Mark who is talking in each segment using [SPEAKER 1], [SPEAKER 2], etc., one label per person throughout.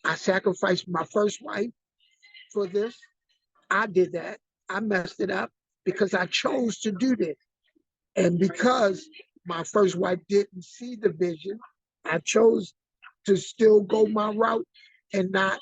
[SPEAKER 1] I sacrificed my first wife for this. I did that. I messed it up because I chose to do this. And because my first wife didn't see the vision, I chose to still go my route and not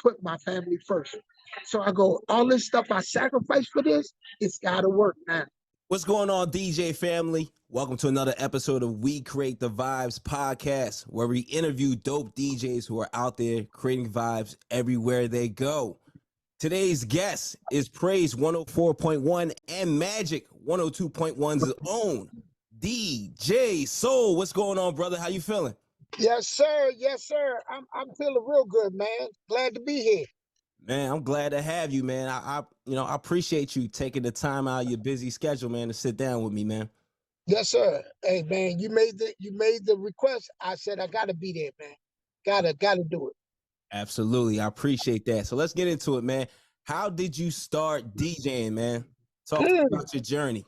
[SPEAKER 1] put my family first. So I go, all this stuff I sacrificed for this, it's got to work now.
[SPEAKER 2] What's going on, DJ family? Welcome to another episode of We Create the Vibes podcast, where we interview dope DJs who are out there creating vibes everywhere they go. Today's guest is Praise 104.1 and Magic 102.1's own DJ Soul. What's going on, brother? How you feeling?
[SPEAKER 1] Yes, sir. Yes, sir. I'm feeling real good, man. Glad to be here.
[SPEAKER 2] Man, I'm glad to have you, man. I appreciate you taking the time out of your busy schedule, man, to sit down with me, man.
[SPEAKER 1] Yes, sir. Hey, man, you made the request. I said I gotta be there, man. Gotta do it.
[SPEAKER 2] Absolutely, I appreciate that. So let's get into it, man. How did you start DJing, man? Talk about your journey.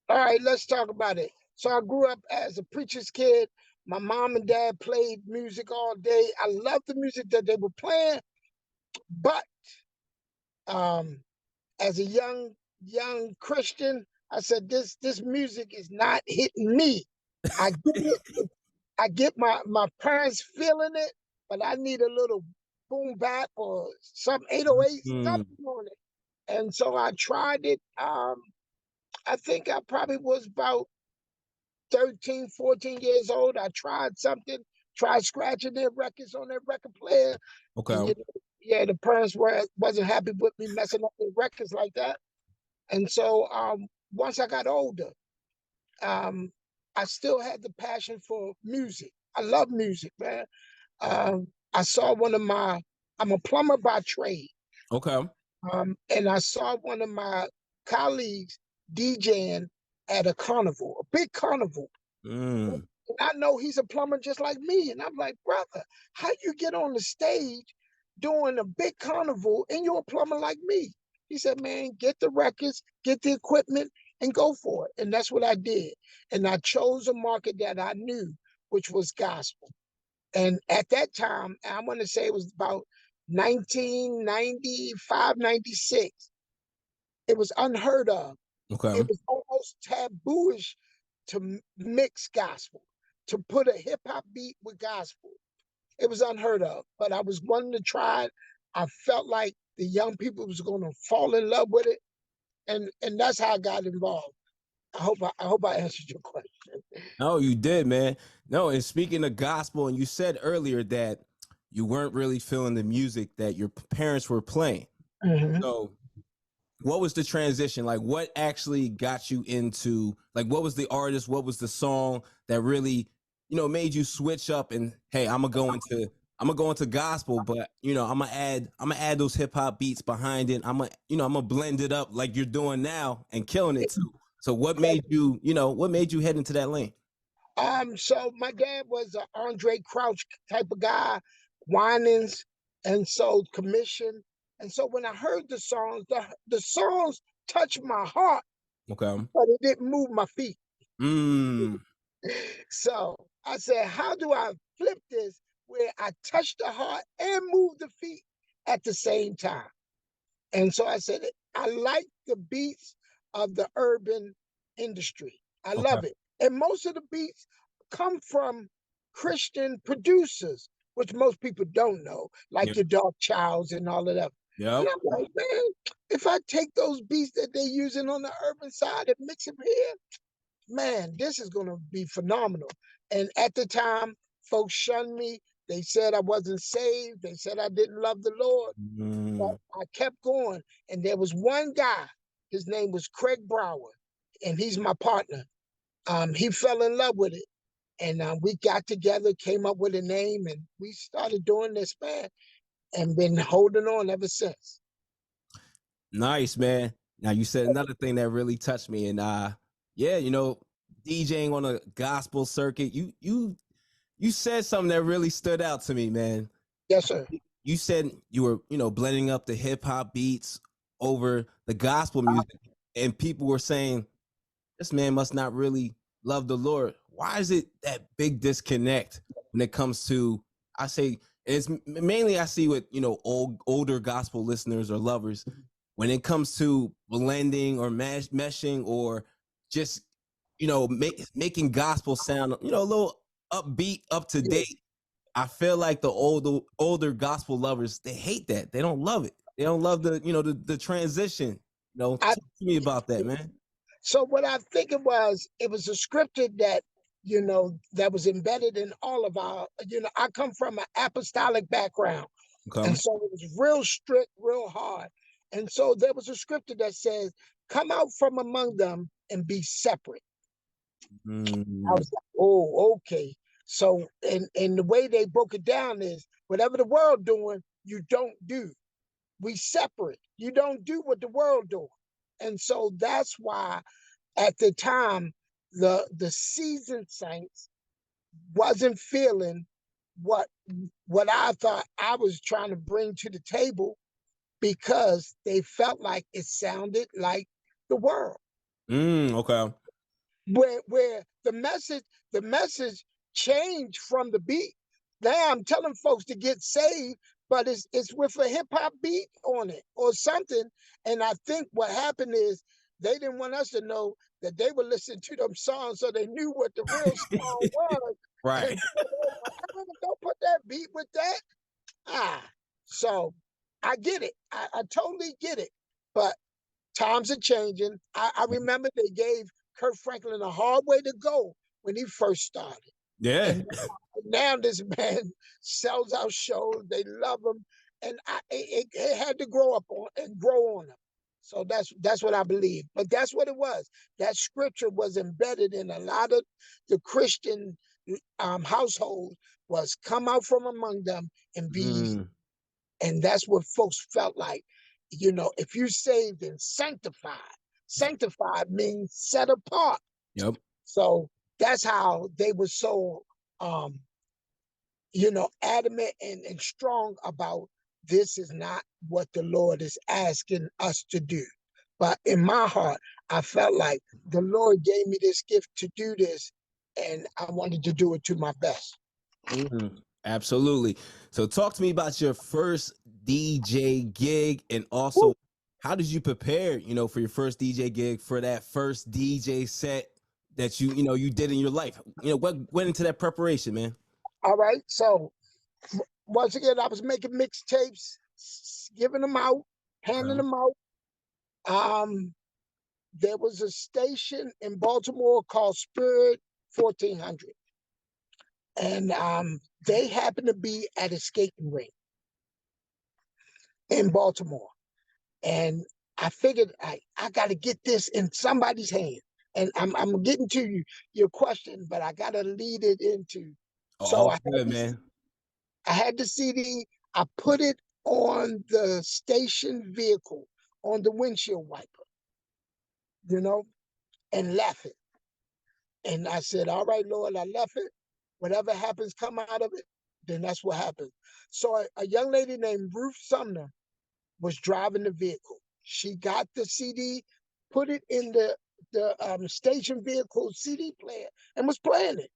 [SPEAKER 1] All right, let's talk about it. So I grew up as a preacher's kid. My mom and dad played music all day. I loved the music that they were playing, but as a young Christian, I said this music is not hitting me. I get it. I get my parents feeling it, but I need a little boom bap or some 808 something on it. And so I tried it. I think I probably was about 13, 14 years old. I tried something, tried scratching their records on their record player.
[SPEAKER 2] Okay.
[SPEAKER 1] And, yeah, the parents wasn't happy with me messing up their records like that. And so once I got older, I still had the passion for music. I love music, man. I saw I'm a plumber by trade.
[SPEAKER 2] Okay.
[SPEAKER 1] And I saw one of my colleagues DJing at a carnival, a big carnival. And I know he's a plumber just like me. And I'm like, brother, how you get on the stage doing a big carnival and you're a plumber like me? He said, man, get the records, get the equipment, and go for it. And that's what I did. And I chose a market that I knew, which was gospel. And at that time, I want to say it was about 1995, 96. It was unheard of.
[SPEAKER 2] Okay.
[SPEAKER 1] It was almost tabooish to mix gospel, to put a hip hop beat with gospel. It was unheard of, but I was wanting to try it. I felt like the young people was going to fall in love with it. And that's how I got involved. I hope I answered your question.
[SPEAKER 2] No, you did, man. No, and speaking of gospel, and you said earlier that you weren't really feeling the music that your parents were playing.
[SPEAKER 1] Mm-hmm.
[SPEAKER 2] So what was the transition? Like, what actually got you into, like, what was the artist? What was the song that really, made you switch up and, hey, I'm gonna go into gospel, but I'm gonna add those hip hop beats behind it. I'm gonna blend it up like you're doing now and killing it too. So what made you head into that lane?
[SPEAKER 1] So my dad was an Andre Crouch type of guy, Winans, and so commission. And so when I heard the songs touched my heart,
[SPEAKER 2] Okay,
[SPEAKER 1] but it didn't move my feet.
[SPEAKER 2] Mm.
[SPEAKER 1] So I said, how do I flip this where I touch the heart and move the feet at the same time? And so I said, I like the beats of the urban industry. I love it. And most of the beats come from Christian producers, which most people don't know, like your Dark Childs and all of that.
[SPEAKER 2] Yeah.
[SPEAKER 1] And I'm like, man, if I take those beats that they're using on the urban side and mix them here, man, this is going to be phenomenal. And at the time, folks shunned me. They said I wasn't saved. They said I didn't love the Lord. But I kept going. And there was one guy, his name was Craig Brower, and he's my partner. He fell in love with it. And we got together, came up with a name, and we started doing this, man, and been holding on ever since.
[SPEAKER 2] Nice, man. Now you said another thing that really touched me, and DJing on a gospel circuit. You said something that really stood out to me, man.
[SPEAKER 1] Yes, sir.
[SPEAKER 2] You said you were, blending up the hip hop beats over the gospel music, and people were saying, this man must not really love the Lord. Why is it that big disconnect when it comes to, I say, It's mainly I see with older gospel listeners or lovers when it comes to blending or meshing or just making gospel sound a little upbeat, up to
[SPEAKER 1] Yeah.
[SPEAKER 2] date. I feel like the older gospel lovers, they hate that. They don't love it. They don't love the transition.
[SPEAKER 1] I,
[SPEAKER 2] Talk to me about that, man.
[SPEAKER 1] so what I think it was a scripture that, that was embedded in all of our, I come from an apostolic background.
[SPEAKER 2] Okay.
[SPEAKER 1] And so it was real strict, real hard. And so there was a scripture that says, come out from among them and be separate. I
[SPEAKER 2] Mm.
[SPEAKER 1] was like, oh, okay. So, and the way they broke it down is whatever the world doing, you don't do. We separate. You don't do what the world doing. And so that's why at the time, the seasoned saints wasn't feeling what what I thought I was trying to bring to the table because they felt like it sounded like the world.
[SPEAKER 2] Okay.
[SPEAKER 1] Where the message changed from the beat. Now I'm telling folks to get saved, but it's with a hip hop beat on it or something. And I think what happened is they didn't want us to know that they were listening to them songs, so they knew what the real song was.
[SPEAKER 2] Right.
[SPEAKER 1] And so they were like, don't put that beat with that. So I get it. I totally get it. But times are changing. I remember they gave Kurt Franklin a hard way to go when he first started.
[SPEAKER 2] Yeah.
[SPEAKER 1] And now this man sells out shows. They love him. And it had to grow up on and grow on him. So that's what I believe. But that's what it was. That scripture was embedded in a lot of the Christian households was come out from among them and be.
[SPEAKER 2] Mm.
[SPEAKER 1] And that's what folks felt like. If you saved and sanctified means set apart.
[SPEAKER 2] Yep.
[SPEAKER 1] So that's how they were so, um, adamant and strong about this is not what the Lord is asking us to do. But in my heart, I felt like the Lord gave me this gift to do this, and I wanted to do it to my best.
[SPEAKER 2] Absolutely. So talk to me about your first DJ gig and
[SPEAKER 1] Woo!
[SPEAKER 2] also how did you prepare, for your first DJ gig, for that first DJ set that you did in your life? What went into that preparation, man?
[SPEAKER 1] All right. So once again, I was making mixtapes, giving them out, handing
[SPEAKER 2] Okay.
[SPEAKER 1] them out. There was a station in Baltimore called Spirit 1400, and they happened to be at a skating rink in Baltimore. And I figured I got to get this in somebody's hand. And I'm getting to your question, but I got to lead it into. So
[SPEAKER 2] All good, man.
[SPEAKER 1] I had the CD. I put it on the station vehicle, on the windshield wiper, you know, and left it. And I said, all right, Lord, I left it. Whatever happens, come out of it. Then that's what happened. So a young lady named Ruth Sumner was driving the vehicle. She got the CD, put it in the station vehicle CD player, and was playing it.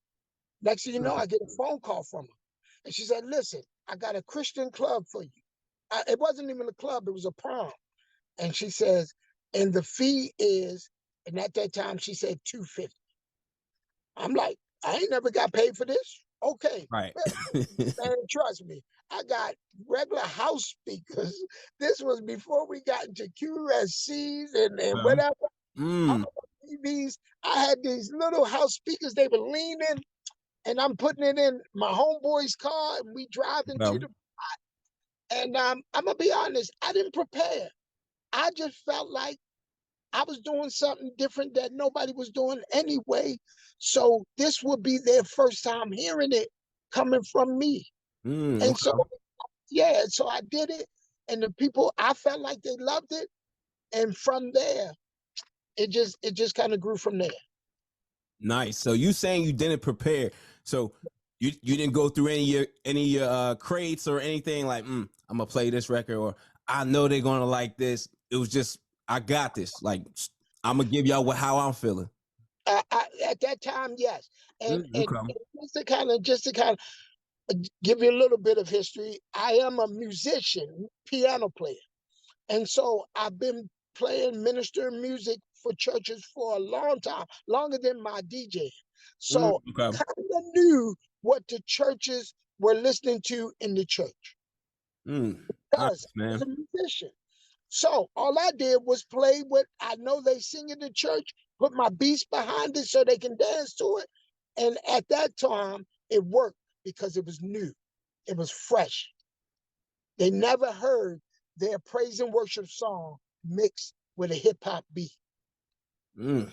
[SPEAKER 1] Next thing you know, I get a phone call from her. And she said, listen, I got a Christian club for you. It wasn't even a club, it was a prom. And she says, and the fee is, and at that time she said 250. I'm like, I ain't never got paid for this. Okay.
[SPEAKER 2] Right.
[SPEAKER 1] Man, trust me, I got regular house speakers. This was before we got into QSCs and whatever.
[SPEAKER 2] Mm.
[SPEAKER 1] TVs. I had these little house speakers. They were leaning, and I'm putting it in my homeboy's car, and we driving to
[SPEAKER 2] Okay.
[SPEAKER 1] the. And I'm gonna be honest, I didn't prepare. I just felt like I was doing something different that nobody was doing anyway. So this would be their first time hearing it coming from me. And so,
[SPEAKER 2] Okay.
[SPEAKER 1] yeah, so I did it. And the people, I felt like they loved it. And from there, it just kind of grew from there.
[SPEAKER 2] Nice. So you saying you didn't prepare. So you didn't go through any crates or anything like, I'm gonna play this record or I know they're gonna like this. It was just I got this. Like I'm gonna give y'all how I'm feeling.
[SPEAKER 1] At that time, yes. And
[SPEAKER 2] Okay.
[SPEAKER 1] just to kind of give you a little bit of history. I am a musician, piano player. And so I've been playing minister music for churches for a long time, longer than my DJ. So I
[SPEAKER 2] Okay.
[SPEAKER 1] kind of knew what the churches were listening to in the church because
[SPEAKER 2] Nice,
[SPEAKER 1] I was
[SPEAKER 2] man.
[SPEAKER 1] a musician. So all I did was play what I know they sing in the church, put my beats behind it so they can dance to it. And at that time, it worked because it was new, it was fresh. They never heard their praise and worship song mixed with a hip hop beat.
[SPEAKER 2] Mm.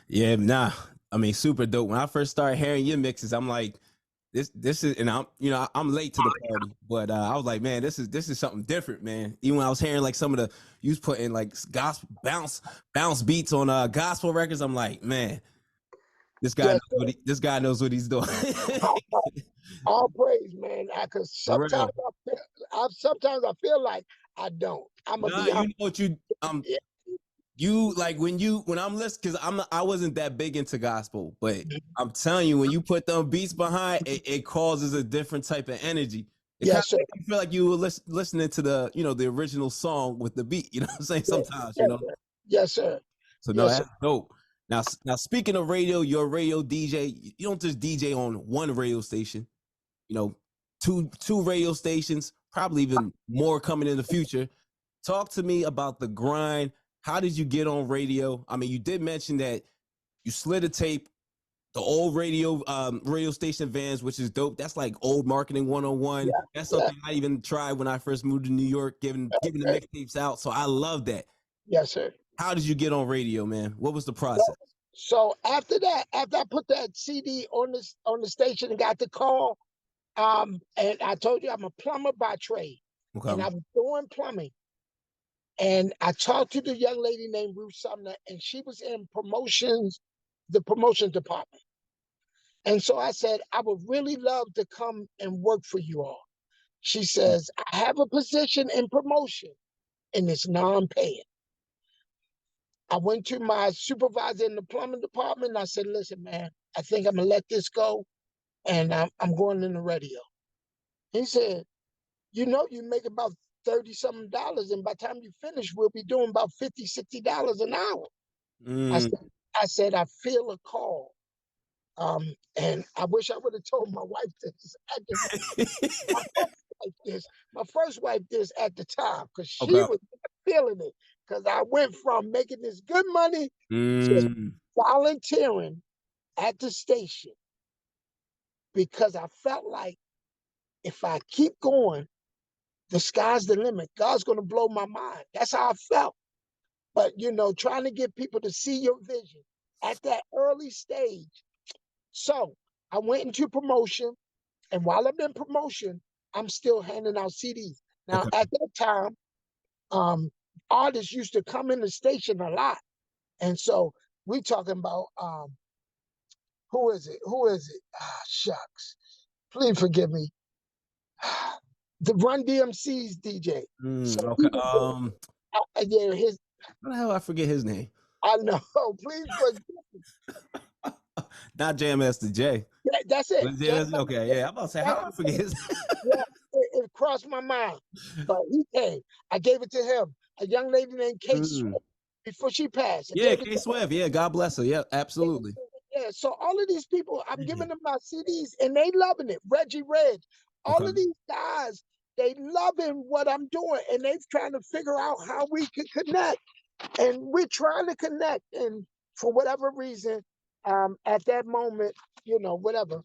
[SPEAKER 2] Yeah, nah. I mean, super dope. When I first started hearing your mixes, I'm like, this is, and I'm late to the party, but I was like, man, this is something different, man. Even when I was hearing like some of the you was putting like gospel bounce beats on gospel records, I'm like, man,
[SPEAKER 1] Yes,
[SPEAKER 2] this guy knows what he's doing.
[SPEAKER 1] all praise, man. Because
[SPEAKER 2] For real.
[SPEAKER 1] sometimes I feel like I don't. I'm gonna
[SPEAKER 2] Nah,
[SPEAKER 1] be
[SPEAKER 2] you
[SPEAKER 1] honest.
[SPEAKER 2] know what
[SPEAKER 1] Yeah,
[SPEAKER 2] you like when I'm listening, because I wasn't that big into gospel, but I'm telling you, when you put them beats behind it, it causes a different type of energy. It kind
[SPEAKER 1] yes,
[SPEAKER 2] of
[SPEAKER 1] sir.
[SPEAKER 2] makes you feel like you were listening to the original song with the beat. You know what I'm saying?
[SPEAKER 1] Yeah,
[SPEAKER 2] Sometimes,
[SPEAKER 1] yes, sir. Yes, sir.
[SPEAKER 2] so no,
[SPEAKER 1] Yes, sir.
[SPEAKER 2] that's dope. Now speaking of radio, you're a radio DJ. You don't just DJ on one radio station. You know, two radio stations, probably even more coming in the future. Talk to me about the grind. How did you get on radio? I mean, you did mention that you slid a tape, the old radio station vans, which is dope. That's like old marketing 101.
[SPEAKER 1] Yeah,
[SPEAKER 2] That's
[SPEAKER 1] yeah.
[SPEAKER 2] something I even tried when I first moved to New York, giving the
[SPEAKER 1] Okay.
[SPEAKER 2] mixtapes out. So I love that.
[SPEAKER 1] Yes, sir.
[SPEAKER 2] How did you get on radio, man? What was the
[SPEAKER 1] So,
[SPEAKER 2] process?
[SPEAKER 1] so after that, after I put that CD on the station and got the call, and I told you I'm a plumber by trade, and
[SPEAKER 2] Okay.
[SPEAKER 1] I was doing plumbing. And I talked to the young lady named Ruth Sumner, and she was in promotions, the promotion department. And so I said, I would really love to come and work for you all. She says, I have a position in promotion and it's non-paying. I went to my supervisor in the plumbing department. And I said, listen, man, I think I'm gonna let this go and I'm going in the radio. He said, you make about 30 something dollars, and by the time you finish, we'll be doing about $50, $60 an hour. I
[SPEAKER 2] Mm.
[SPEAKER 1] said, I feel a call. And I wish I would have told my wife this at the my first wife this, my first wife this at the time, because she
[SPEAKER 2] Okay.
[SPEAKER 1] was feeling it. Because I went from making this good money to
[SPEAKER 2] Mm.
[SPEAKER 1] volunteering at the station because I felt like if I keep going, the sky's the limit. God's gonna blow my mind. That's how I felt. But trying to get people to see your vision at that early stage. So I went into promotion, and while I'm in promotion, I'm still handing out CDs. Now,
[SPEAKER 2] Okay.
[SPEAKER 1] at that time, um, artists used to come in the station a lot, and so we talking about who is it? Who is it? Ah, shucks. Please forgive me. The Run DMC's DJ. So he
[SPEAKER 2] Okay.
[SPEAKER 1] was doing, yeah, his.
[SPEAKER 2] How the hell I forget his name?
[SPEAKER 1] I know. Please forgive me.
[SPEAKER 2] Not JMS the J.
[SPEAKER 1] That's it.
[SPEAKER 2] Was JMS? Okay, yeah. I'm about to say, how do I forget his
[SPEAKER 1] Yeah, it crossed my mind. But he came. I gave it to him. A young lady named Kate
[SPEAKER 2] Mm.
[SPEAKER 1] Swift before she passed. I
[SPEAKER 2] Yeah,
[SPEAKER 1] gave it
[SPEAKER 2] K
[SPEAKER 1] to
[SPEAKER 2] Swift. Yeah, God bless her. Yeah, absolutely.
[SPEAKER 1] her. Yeah. So all of these people, I'm giving
[SPEAKER 2] Man.
[SPEAKER 1] them my CDs and they loving it. Reggie Reg, all
[SPEAKER 2] Okay.
[SPEAKER 1] of these guys, they loving what I'm doing and they trying to figure out how we can connect. And we're trying to connect. And for whatever reason, at that moment, whatever,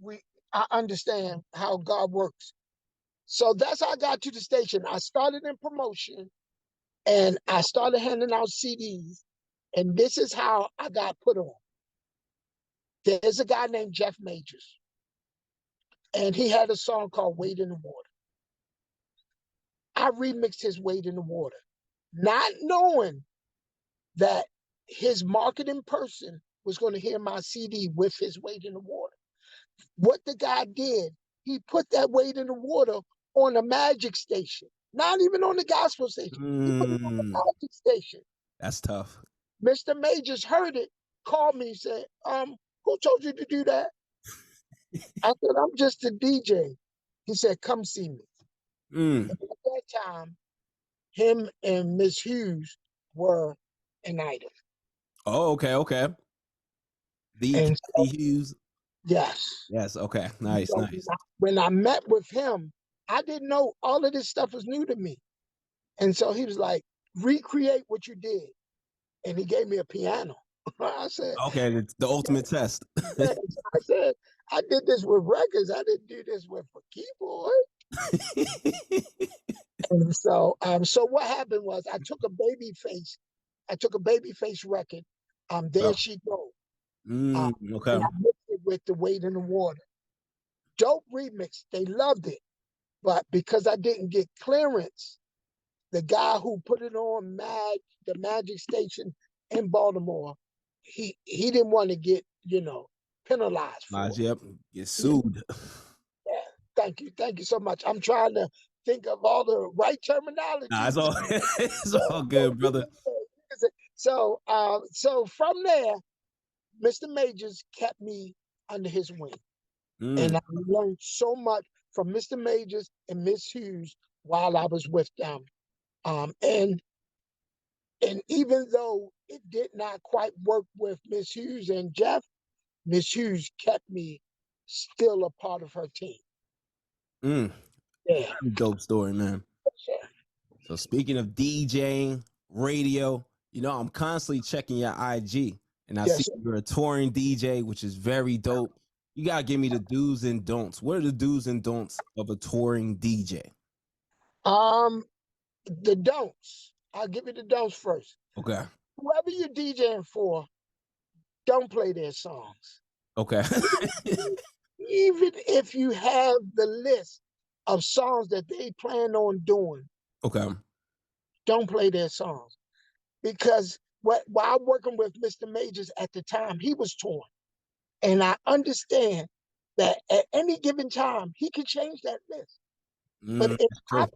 [SPEAKER 1] we I understand how God works. So that's how I got to the station. I started in promotion and I started handing out CDs. And this is how I got put on. There's a guy named Jeff Majors, and he had a song called Wade in the Water. I remixed his Wade in the Water, not knowing that his marketing person was going to hear my CD with his Wade in the Water. What the guy did, he put that Wade in the Water on a magic station, not even on the gospel station. He put it on the
[SPEAKER 2] Mm.
[SPEAKER 1] magic station.
[SPEAKER 2] That's tough.
[SPEAKER 1] Mr. Majors heard it, called me, and said, who told you to do that? I said, I'm just a DJ. He said, come see me.
[SPEAKER 2] Mm.
[SPEAKER 1] And at that time, him and Miss Hughes were an item.
[SPEAKER 2] Oh, okay. The
[SPEAKER 1] And
[SPEAKER 2] Kathy
[SPEAKER 1] so,
[SPEAKER 2] Hughes.
[SPEAKER 1] yes.
[SPEAKER 2] Yes. Okay. Nice.
[SPEAKER 1] So when I met with him, I didn't know all of this stuff was new to me. And so he was like, recreate what you did. And he gave me a piano. I said,
[SPEAKER 2] Okay. The ultimate test.
[SPEAKER 1] yes. I said, I did this with records. I didn't do this with a keyboard. And so what happened was I took a baby face. I took a baby face record. There
[SPEAKER 2] Oh.
[SPEAKER 1] she go. And
[SPEAKER 2] Okay.
[SPEAKER 1] I mixed it with the weight in the water. Dope remix. They loved it. But because I didn't get clearance, the guy who put it on the Magic Station in Baltimore, he didn't want to get, penalized for it.
[SPEAKER 2] Yep. Get
[SPEAKER 1] Yeah,
[SPEAKER 2] sued.
[SPEAKER 1] yeah. Thank you so much. I'm trying to think of all the right
[SPEAKER 2] Nah,
[SPEAKER 1] terminology.
[SPEAKER 2] it's all it's all good, brother.
[SPEAKER 1] So from there, Mr. Majors kept me under his wing,
[SPEAKER 2] Mm.
[SPEAKER 1] and I learned so much from Mr. Majors and Miss Hughes while I was with them. And even though it did not quite work with Miss Hughes and Jeff, Miss Hughes kept me still a part of her team.
[SPEAKER 2] Mm.
[SPEAKER 1] Yeah.
[SPEAKER 2] Dope story, man. So speaking of DJing, radio, I'm constantly checking your IG, and I see
[SPEAKER 1] Yes.
[SPEAKER 2] you're a touring DJ, which is very dope. You gotta give me the do's and don'ts. What are the do's and don'ts of a touring DJ?
[SPEAKER 1] The don'ts. I'll give you the don'ts first.
[SPEAKER 2] Okay.
[SPEAKER 1] Whoever you're DJing for, don't play their songs.
[SPEAKER 2] Okay.
[SPEAKER 1] Even if you have the list of songs that they plan on doing,
[SPEAKER 2] Okay.
[SPEAKER 1] don't play their songs. Because while working with Mr. Majors at the time, he was touring. And I understand that at any given time, he can change that list. But
[SPEAKER 2] True.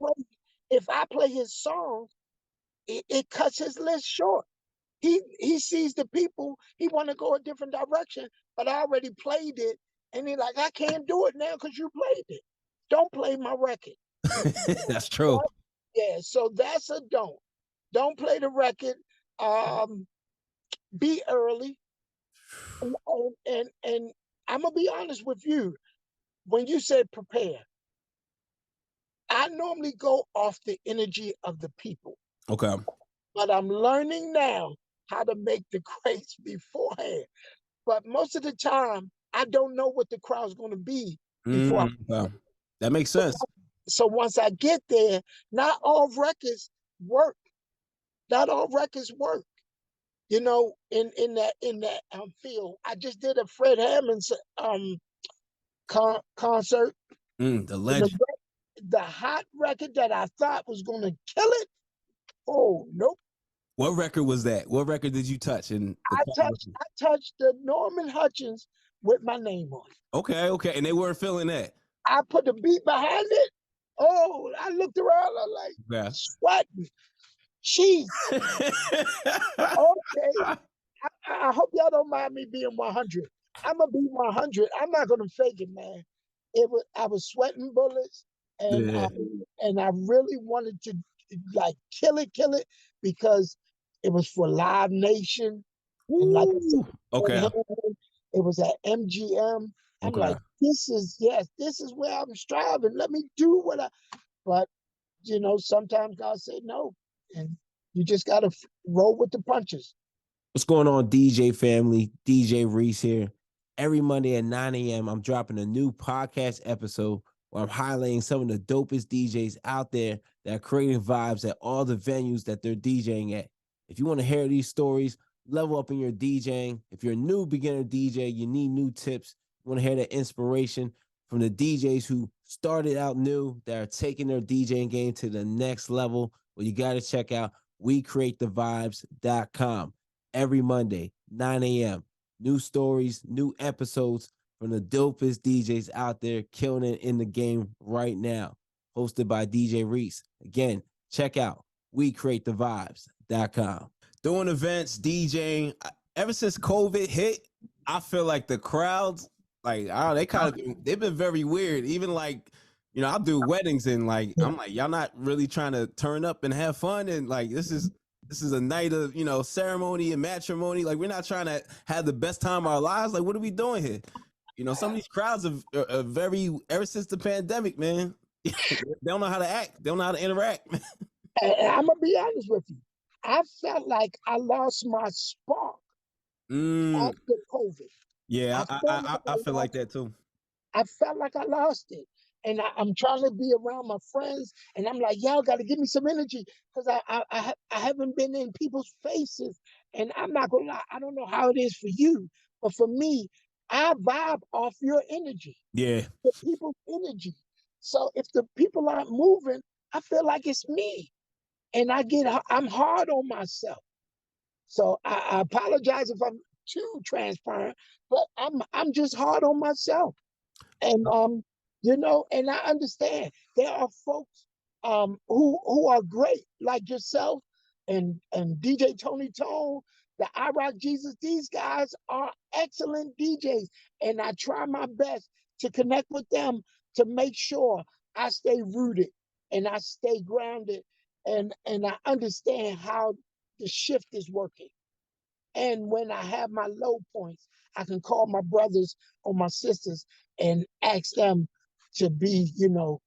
[SPEAKER 1] if I play his songs, it cuts his list short. He sees the people, he want to go a different direction, but I already played it, and he like, I can't do it now because you played it. Don't play my record.
[SPEAKER 2] That's true.
[SPEAKER 1] Yeah, so that's a don't. Don't play the record. Be early, and I'm gonna be honest with you. When you said prepare, I normally go off the energy of the people,
[SPEAKER 2] Okay.
[SPEAKER 1] but I'm learning now how to make the crates beforehand. But most of the time, I don't know what the crowd's going to be before.
[SPEAKER 2] Okay. That makes sense.
[SPEAKER 1] So once I get there, not all records work. Not all records work. In that field. I just did a Fred Hammond's concert.
[SPEAKER 2] The
[SPEAKER 1] And
[SPEAKER 2] legend.
[SPEAKER 1] the hot record that I thought was going to kill it. Oh nope.
[SPEAKER 2] What record was that? What record did you touch? And
[SPEAKER 1] I touched the Norman Hutchins with my name on it.
[SPEAKER 2] Okay, and they weren't feeling that.
[SPEAKER 1] I put the beat behind it. Oh, I looked around, I'm like, sweating. Jeez. Okay. I hope y'all don't mind me being 100. I'm gonna be 100. I'm not gonna fake it, man. I was sweating bullets, and
[SPEAKER 2] Yeah.
[SPEAKER 1] I really wanted to like kill it, because it was for Live Nation, and like I said,
[SPEAKER 2] Okay.
[SPEAKER 1] it was at MGM. I'm like, this is where I'm striving. Let me do what but sometimes God said no, and you just gotta roll with the punches.
[SPEAKER 3] What's going on, DJ family? DJ Reese here. Every Monday at 9 a.m., I'm dropping a new podcast episode where I'm highlighting some of the dopest DJs out there that are creating vibes at all the venues that they're DJing at. If you want to hear these stories, level up in your DJing. If you're a new beginner DJ, you need new tips, you want to hear that inspiration from the DJs who started out new, that are taking their DJing game to the next level, well, you got to check out WeCreateTheVibes.com. Every Monday, 9 a.m. New stories, new episodes from the dopest DJs out there killing it in the game right now. Hosted by DJ Reese. Again, check out WeCreateTheVibes.com.
[SPEAKER 2] Doing events, DJing, ever since COVID hit, I feel like the crowds, Like, oh, they've been very weird. Even like, you know, I'll do weddings and like, I'm like, y'all not really trying to turn up and have fun. And like, this is a night of, you know, ceremony and matrimony. Like, we're not trying to have the best time of our lives. Like, what are we doing here? You know, some of these crowds are very, ever since the pandemic, man, they don't know how to act. They don't know how to interact.
[SPEAKER 1] And I'm gonna be honest with you. I felt like I lost my spark
[SPEAKER 2] Mm,
[SPEAKER 1] after COVID.
[SPEAKER 2] yeah,
[SPEAKER 1] I felt like
[SPEAKER 2] I feel like that too.
[SPEAKER 1] I felt like I lost it. And I'm trying to be around my friends, and I'm like, y'all got to give me some energy because I haven't been in people's faces. And I'm not gonna lie, I don't know how it is for you, but for me, I vibe off your energy,
[SPEAKER 2] Yeah,
[SPEAKER 1] the people's energy. So if the people aren't moving, I feel like it's me, and I'm hard on myself. So I apologize if I'm too transparent, but I'm just hard on myself. And you know, and I understand there are folks who are great, like yourself and DJ Tony Tone, the I Rock Jesus. These guys are excellent DJs, and I try my best to connect with them to make sure I stay rooted and I stay grounded, and I understand how the shift is working. And when I have my low points, I can call my brothers or my sisters and ask them to be, you know,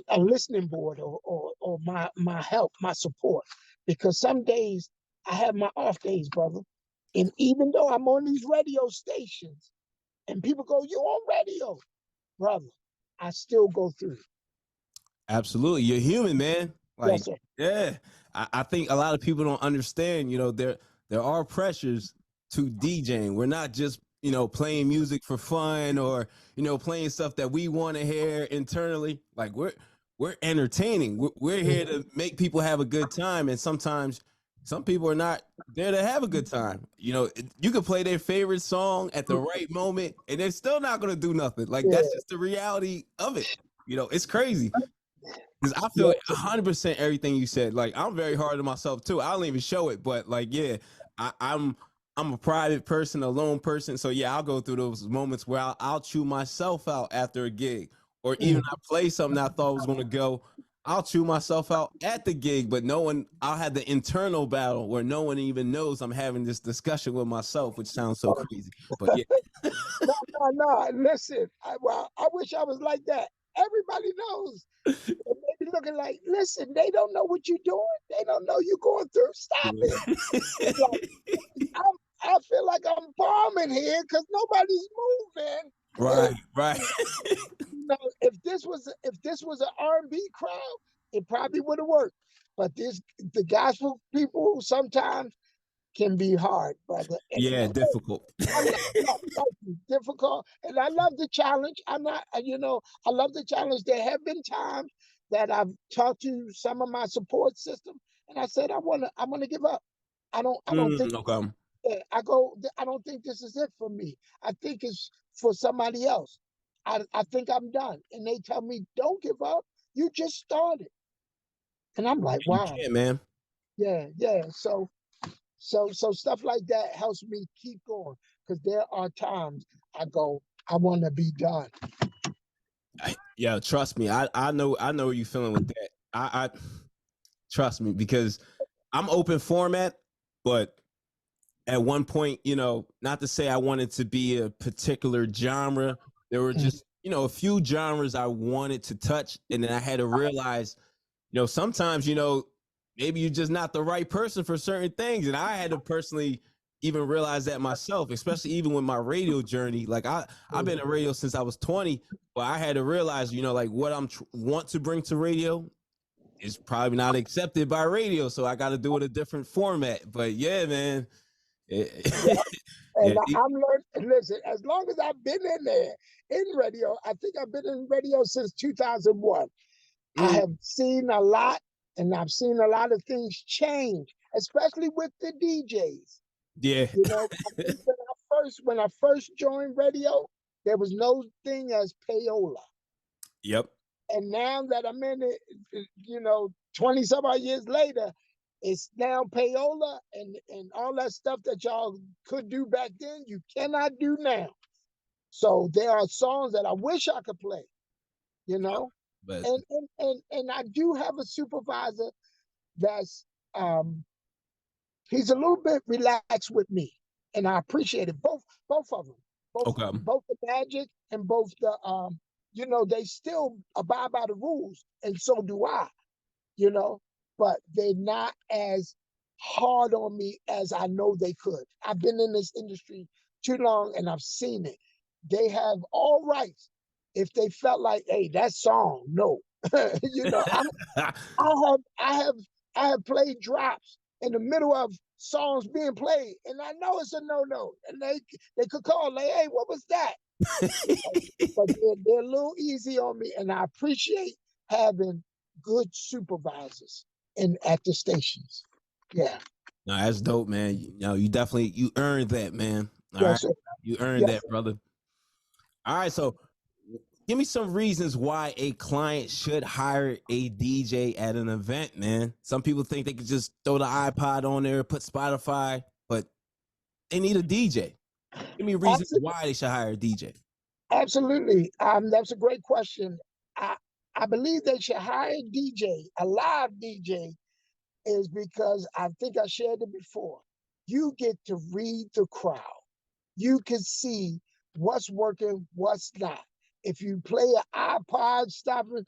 [SPEAKER 1] a listening board or my help, my support. Because some days I have my off days, brother. And even though I'm on these radio stations and people go, you on radio, brother, I still go through.
[SPEAKER 2] absolutely. You're human, man. Like,
[SPEAKER 1] Yes, sir.
[SPEAKER 2] yeah, I think a lot of people don't understand. You know, there are pressures to DJing. We're not just, you know, playing music for fun or, you know, playing stuff that we want to hear internally. Like, we're entertaining. We're here to make people have a good time, and sometimes some people are not there to have a good time. You know, you can play their favorite song at the right moment, and they're still not going to do nothing. Like,
[SPEAKER 1] Yeah,
[SPEAKER 2] that's just the reality of it. You know, it's crazy. Because I feel
[SPEAKER 1] yeah,
[SPEAKER 2] 100% everything you said. Like, I'm very hard on myself too. I don't even show it, but like, yeah, I'm a private person, a lone person. So yeah, I'll go through those moments where I'll chew myself out after a gig, or even I play something I thought was gonna go. I'll chew myself out at the gig, but no one. I'll have the internal battle where no one even knows I'm having this discussion with myself, which sounds so crazy. But yeah,
[SPEAKER 1] no. Listen, well, I wish I was like that. Everybody knows. And they be looking like, listen, they don't know what you're doing. They don't know you're going through. Stop it. Like, I feel like I'm bombing here because nobody's moving.
[SPEAKER 2] right, right.
[SPEAKER 1] You know, if this was an R&B crowd, it probably would have worked. But the gospel people sometimes can be hard, brother. And
[SPEAKER 2] Yeah, difficult.
[SPEAKER 1] I love difficult, and I love the challenge. I'm not, you know, I love the challenge. There have been times that I've talked to some of my support system, and I said, I want to give up. I don't think.
[SPEAKER 2] Okay.
[SPEAKER 1] I don't think this is it for me. I think it's for somebody else. I think I'm done, and they tell me, don't give up. You just started, and I'm like,
[SPEAKER 2] You
[SPEAKER 1] wow,
[SPEAKER 2] can, man.
[SPEAKER 1] yeah. So stuff like that helps me keep going because there are times I go, I want to be done.
[SPEAKER 2] Yeah, trust me. I know where you feeling with that. I trust me because I'm open format, but at one point, you know, not to say I wanted to be a particular genre. There were
[SPEAKER 1] Mm.
[SPEAKER 2] just, you know, a few genres I wanted to touch, and then I had to realize, you know, sometimes, you know, maybe you're just not the right person for certain things, and I had to personally even realize that myself, especially even with my radio journey. Like I've been in radio since I was 20, but I had to realize, you know, like what want to bring to radio is probably not accepted by radio, so I got to do it a different format. But yeah, man.
[SPEAKER 1] And
[SPEAKER 2] Yeah,
[SPEAKER 1] I'm learning. Listen, as long as I've been in there in radio, I think I've been in radio since 2001. I
[SPEAKER 2] mm,
[SPEAKER 1] have seen a lot, and I've seen a lot of things change, especially with the DJs.
[SPEAKER 2] yeah,
[SPEAKER 1] You know, I think when I first joined radio, there was no thing as payola.
[SPEAKER 2] yep,
[SPEAKER 1] And now that I'm in it, you know, 20 some odd years later, it's now payola and all that stuff that y'all could do back then, you cannot do now. So there are songs that I wish I could play, you know.
[SPEAKER 2] But
[SPEAKER 1] And I do have a supervisor that's um he's a little bit relaxed with me, and I appreciate it. Both of them,
[SPEAKER 2] okay.
[SPEAKER 1] both the Magic and both the you know, they still abide by the rules, and so do I, you know, but they're not as hard on me as I know they could. I've been in this industry too long and I've seen it. They have all rights if they felt like, hey, that song, no. You know, I have played drops in the middle of songs being played, and I know it's a no. And they could call like, hey, what was that? But they're a little easy on me, and I appreciate having good supervisors in at the stations. Yeah.
[SPEAKER 2] No, that's dope, man. You know, you earned that, man. All right,
[SPEAKER 1] Yes, sir.
[SPEAKER 2] you earned
[SPEAKER 1] Yes,
[SPEAKER 2] that, brother. All right, so give me some reasons why a client should hire a DJ at an event, man. Some people think they could just throw the iPod on there, put Spotify, but they need a DJ. Give me reasons
[SPEAKER 1] sir.
[SPEAKER 2] why they should hire a DJ.
[SPEAKER 1] Absolutely. That's a great question. I I believe they should hire a DJ, a live DJ, is because I think I shared it before. You get to read the crowd. You can see what's working, what's not. If you play an iPod, stopping,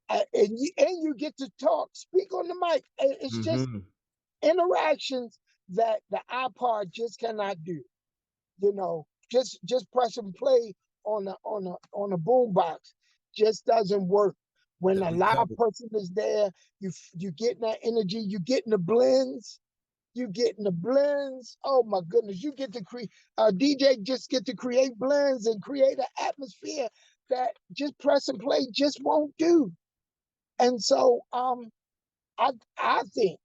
[SPEAKER 1] and you get to talk, speak on the mic. It's just
[SPEAKER 2] Mm-hmm.
[SPEAKER 1] interactions that the iPod just cannot do. You know, just press and play on a boom box just doesn't work. When a
[SPEAKER 2] Definitely
[SPEAKER 1] live
[SPEAKER 2] covered.
[SPEAKER 1] person is there, you getting that energy, you getting the blends, you getting the blends. Oh my goodness, you get to create DJ just get to create blends and create an atmosphere that just press and play just won't do. And so I think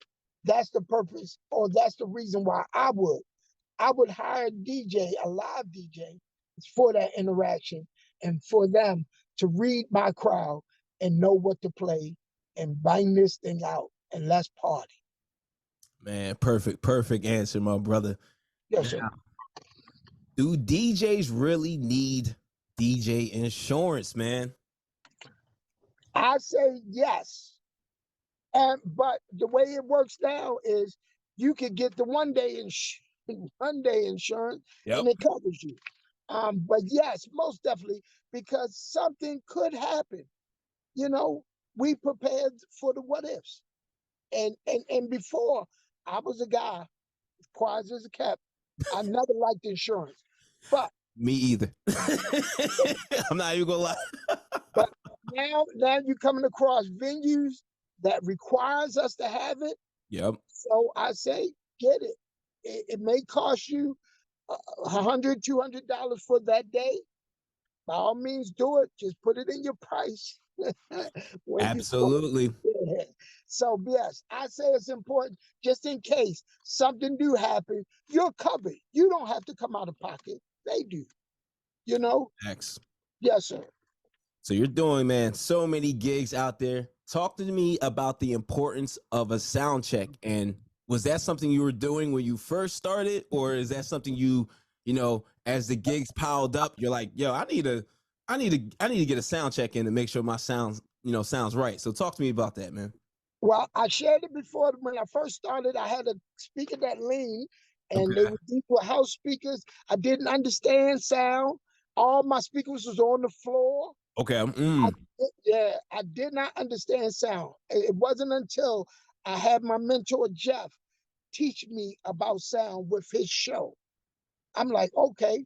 [SPEAKER 1] that's the purpose, or that's the reason why I would hire a DJ, a live DJ, for that interaction and for them to read my crowd and know what to play and bang this thing out and let's party.
[SPEAKER 2] Man, perfect answer, my brother.
[SPEAKER 1] Yes, sir.
[SPEAKER 2] Now, do DJs really need DJ insurance, man?
[SPEAKER 1] I say yes. And but the way it works now is you could get the 1 day insurance
[SPEAKER 2] Yep.
[SPEAKER 1] and it covers you. But yes, most definitely, because something could happen. You know, we prepared for the what ifs. And before, I was a guy, quiet as a cat. I never liked insurance. But
[SPEAKER 2] Me either. I'm not even gonna lie.
[SPEAKER 1] but now you're coming across venues that requires us to have it.
[SPEAKER 2] Yep.
[SPEAKER 1] So I say, get it. It may cost you $100, $200 for that day. By all means, do it. Just put it in your price when you go.
[SPEAKER 2] Absolutely.
[SPEAKER 1] Yeah. So yes, I say it's important just in case something do happen, you're covered. You don't have to come out of pocket. They do. You know?
[SPEAKER 2] X.
[SPEAKER 1] Yes, sir.
[SPEAKER 2] So you're doing, man, so many gigs out there. Talk to me about the importance of a sound check. And was that something you were doing when you first started, or is that something as the gigs piled up, you're like, yo, I need to get a sound check in to make sure my sounds right. So talk to me about that, man.
[SPEAKER 1] Well, I shared it before when I first started. I had a speaker that leaned, and they
[SPEAKER 2] Okay.
[SPEAKER 1] were deep with house speakers. I didn't understand sound. All my speakers was on the floor.
[SPEAKER 2] Okay.
[SPEAKER 1] I, yeah, I did not understand sound. It wasn't until I had my mentor Jeff teach me about sound with his show. I'm like, okay.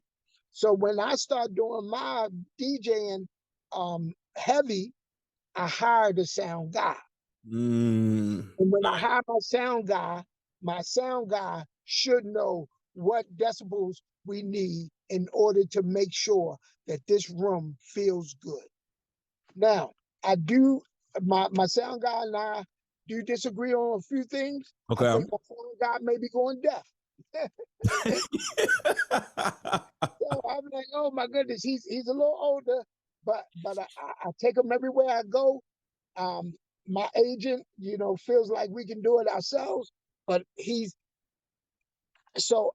[SPEAKER 1] So when I start doing my DJing heavy, I hired a sound guy. And when I
[SPEAKER 2] Right.
[SPEAKER 1] hire my sound guy should know what decibels we need in order to make sure that this room feels good. Now, I do my sound guy and I do disagree on a few things. I
[SPEAKER 2] Okay.
[SPEAKER 1] think my sound guy may be going deaf. So I'm like, oh my goodness, he's a little older, but I take him everywhere I go. Um, my agent, feels like we can do it ourselves, but he's so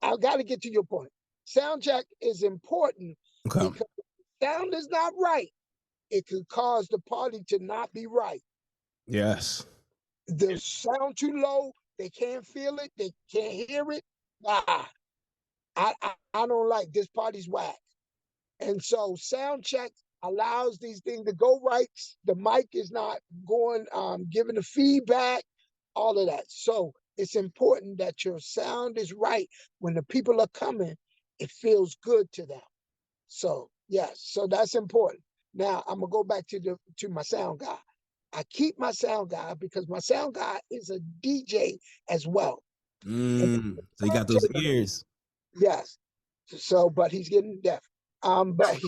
[SPEAKER 1] I got to get to your point. Sound check is important
[SPEAKER 2] Okay.
[SPEAKER 1] Because if the sound is not right, it could cause the party to not be right.
[SPEAKER 2] Yes.
[SPEAKER 1] The sound too low, they can't feel it, they can't hear it. Ah, I don't like this party's whack. And so sound check allows these things to go right. The mic is not going, giving the feedback, all of that. So it's important that your sound is right when the people are coming. It feels good to them. So yes, so that's important. Now I'm gonna go back to my sound guy. I keep my sound guy because my sound guy is a DJ as well. And
[SPEAKER 2] So you got those ears.
[SPEAKER 1] yes. So, but he's getting deaf. But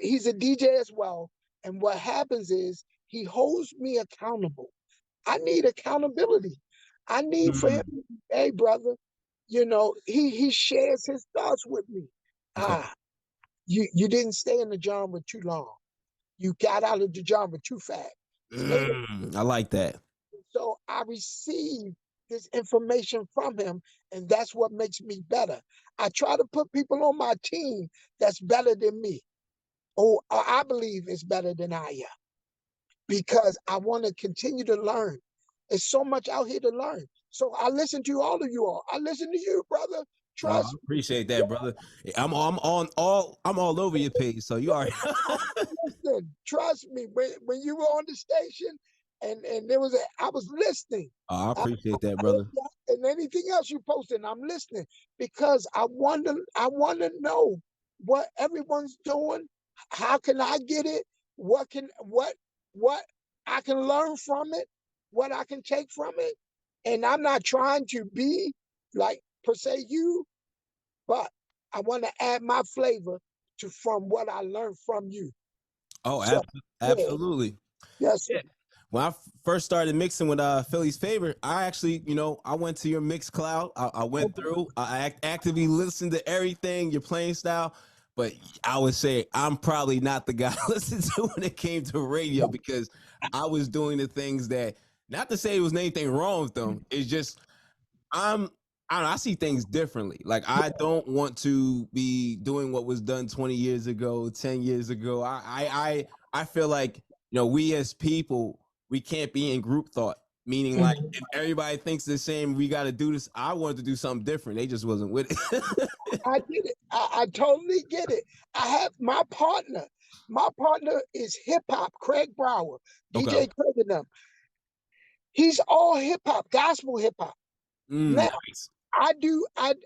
[SPEAKER 1] he's a DJ as well. And what happens is he holds me accountable. I need accountability. I need for him,
[SPEAKER 2] Mm.
[SPEAKER 1] hey brother, he shares his thoughts with me.
[SPEAKER 2] Okay.
[SPEAKER 1] You didn't stay in the genre too long. You got out of the genre too fast.
[SPEAKER 2] I like that.
[SPEAKER 1] So I receive this information from him, and that's what makes me better. I try to put people on my team that's better than me, or I believe is better than I am, because I want to continue to learn. There's so much out here to learn. So I listen to all of you all. I listen to you, brother.
[SPEAKER 2] No, I
[SPEAKER 1] Trust me.
[SPEAKER 2] appreciate that, brother. I'm all over your page, so you are.
[SPEAKER 1] Listen, trust me. When you were on the station, and there was I was listening.
[SPEAKER 2] I appreciate that, brother.
[SPEAKER 1] And anything else you posted, I'm listening because I want to know what everyone's doing. How can I get it? What I can learn from it? What I can take from it? And I'm not trying to be like per se you, but I want to add my flavor to from what I learned from you.
[SPEAKER 2] Oh,
[SPEAKER 1] So yeah,
[SPEAKER 2] absolutely.
[SPEAKER 1] yes, sir.
[SPEAKER 2] Yeah. When I first started mixing with Philly's Favorite, I actually, I went to your mix cloud. I went through. I actively listened to everything, your playing style. But I would say I'm probably not the guy to listen to when it came to radio, because I was doing the things that, not to say it was anything wrong with them. It's just I'm I don't know, I see things differently. Like, I don't want to be doing what was done 20 years ago, 10 years ago. I feel like, we as people, we can't be in group thought. Meaning, like,
[SPEAKER 1] Mhm.
[SPEAKER 2] if everybody thinks the same, we got to do this. I wanted to do something different. They just wasn't with it.
[SPEAKER 1] I get it. I totally get it. I have my partner. My partner is hip hop, Craig Brower,
[SPEAKER 2] Okay.
[SPEAKER 1] DJ Craig and them. He's all hip hop, gospel hip hop. Now
[SPEAKER 2] Nice.
[SPEAKER 1] I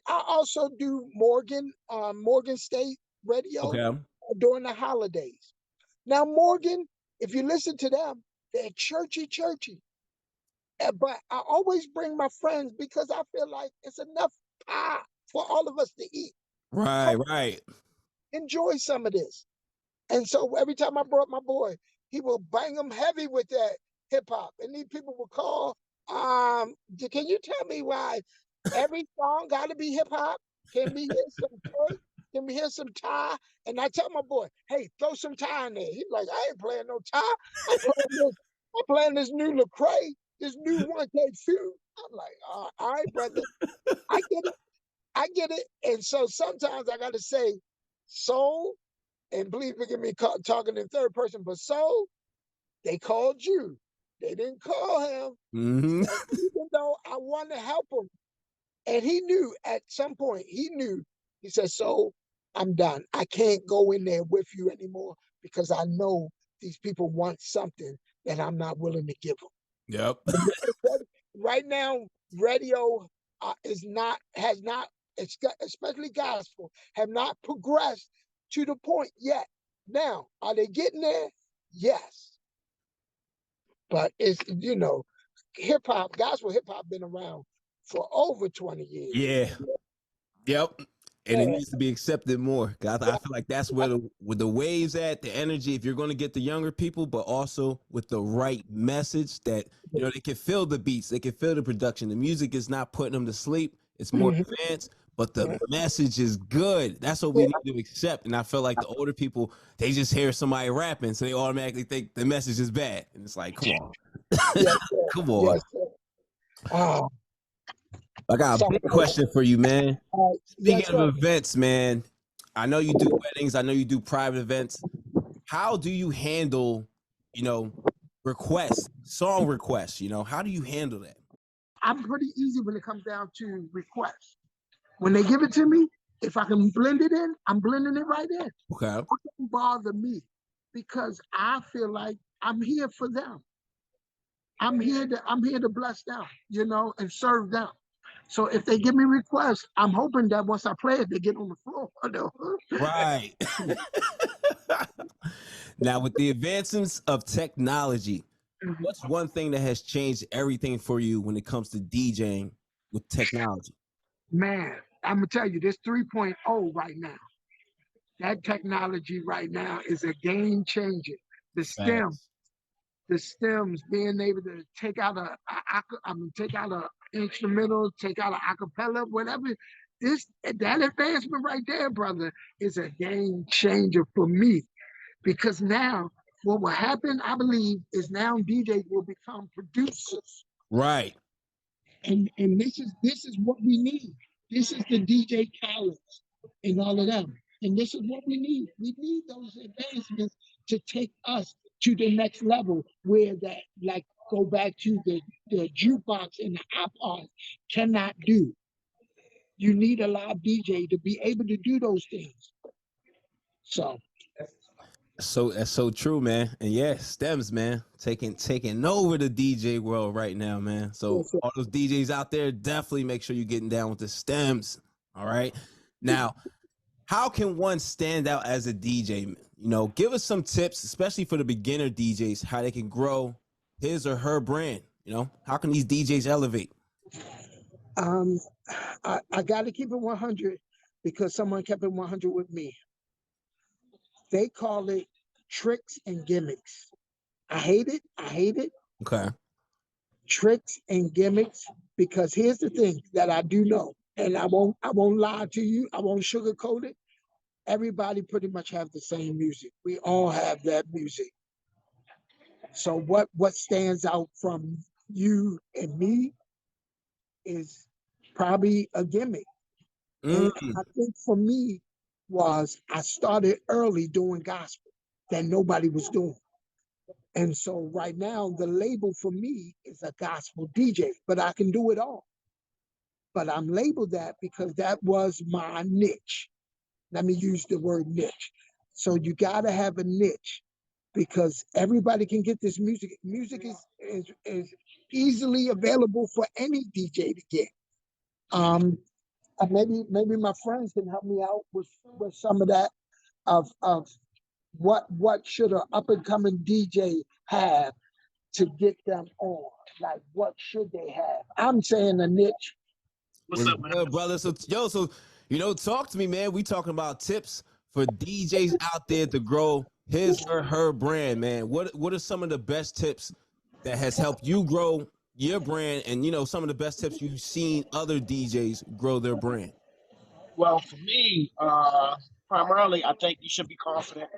[SPEAKER 1] also do Morgan State Radio
[SPEAKER 2] Okay.
[SPEAKER 1] during the holidays. Now Morgan, if you listen to them, they're churchy. But I always bring my friends because I feel like it's enough pie for all of us to eat.
[SPEAKER 2] Right.
[SPEAKER 1] Come
[SPEAKER 2] Right.
[SPEAKER 1] enjoy some of this. And so every time I brought my boy, he will bang them heavy with that hip hop. And these people will call, can you tell me why every song got to be hip hop? Can we hear some Drake? Can we hear some Ty? And I tell my boy, hey, throw some Ty in there. He's like, I ain't playing no Ty. I'm playing this new Lecrae, this new 1K feud. I'm like, all right, brother. I get it. I get it. And so sometimes I got to say, soul, and please forgive me talking in third person, but so they called you. They didn't call him.
[SPEAKER 2] Mm-hmm.
[SPEAKER 1] And even though I wanted to help him, and he knew at some point, he said, so I'm done. I can't go in there with you anymore because I know these people want something that I'm not willing to give them.
[SPEAKER 2] Yep.
[SPEAKER 1] Right now, radio has not, especially gospel, have not progressed to the point yet. Now, are they getting there? Yes. But it's, hip hop, gospel hip hop been around for over 20 years.
[SPEAKER 2] Yeah. Yep. And it
[SPEAKER 1] Yeah.
[SPEAKER 2] needs to be accepted more. 'Cause I feel like that's where the waves at, the energy, if you're going to get the younger people, but also with the right message that, they can feel the beats, they can feel the production. The music is not putting them to sleep. It's more
[SPEAKER 1] Mhm.
[SPEAKER 2] advanced, but the message is good. That's what we need to accept. And I feel like the older people, they just hear somebody rapping, so they automatically think the message is bad. And it's like, come on.
[SPEAKER 1] Yes, sir.
[SPEAKER 2] Come on.
[SPEAKER 1] Yes, sir. Ah,
[SPEAKER 2] I got a
[SPEAKER 1] sorry.
[SPEAKER 2] big question for you, man. Speaking
[SPEAKER 1] Yes,
[SPEAKER 2] of
[SPEAKER 1] sir.
[SPEAKER 2] events, man, I know you do weddings. I know you do private events. How do you handle, you know, requests, song requests? You know, how do you handle that?
[SPEAKER 1] I'm pretty easy when it comes down to requests. When they give it to me, if I can blend it in, I'm blending it right in.
[SPEAKER 2] Okay.
[SPEAKER 1] It doesn't bother me because I feel like I'm here for them. I'm here to bless them, and serve them. So if they give me requests, I'm hoping that once I play it, they get on the floor.
[SPEAKER 2] Right. Now, with the advancements of technology, what's one thing that has changed everything for you when it comes to DJing with technology?
[SPEAKER 1] Man, I'm gonna tell you, this 3.0 right now. That technology right now is a game changer. The stem,
[SPEAKER 2] Facts.
[SPEAKER 1] the stems, being able to take out a instrumental, take out an acapella, whatever. That advancement right there, brother, is a game changer for me because now what will happen, I believe, is now DJs will become producers.
[SPEAKER 2] Right.
[SPEAKER 1] And this is what we need. This is the DJ Khaled's and all of them. And this is what we need. We need those advancements to take us to the next level where that, like, go back to the jukebox and the iPod cannot do. You need a live DJ to be able to do those things. So
[SPEAKER 2] So that's so true, man. And yeah, stems, man, taking over the DJ world right now, man. So
[SPEAKER 1] yes, sir.
[SPEAKER 2] all those DJs out there, definitely make sure you're getting down with the stems. All right. Now, how can one stand out as a DJ? You know, give us some tips, especially for the beginner DJs, how they can grow his or her brand. You know, how can these DJs elevate?
[SPEAKER 1] um, I got to keep it 100 because someone kept it 100 with me. They call it tricks and gimmicks. I hate it. I hate it.
[SPEAKER 2] Okay.
[SPEAKER 1] Tricks and gimmicks. Because here's the thing that I do know, and I won't lie to you. I won't sugarcoat it. Everybody pretty much have the same music. We all have that music. So what stands out from you and me is probably a gimmick. And
[SPEAKER 2] Mm,
[SPEAKER 1] I think for me was I started early doing gospel that nobody was doing. And so right now, the label for me is a gospel DJ, but I can do it all. But I'm labeled that because that was my niche. Let me use the word niche. So you got to have a niche because everybody can get this music. Music is easily available for any DJ to get. Um, and maybe my friends can help me out with some of that of what should an up and coming DJ have to get them on? Like, what should they have? I'm saying a niche.
[SPEAKER 2] what's good, brother? So yo, so talk to me, man. We talking about tips for DJs out there to grow his or her brand, man. What are some of the best tips that has helped you grow your brand, and some of the best tips you've seen other DJs grow their brand?
[SPEAKER 4] Well, for me, primarily, I think you should be confident.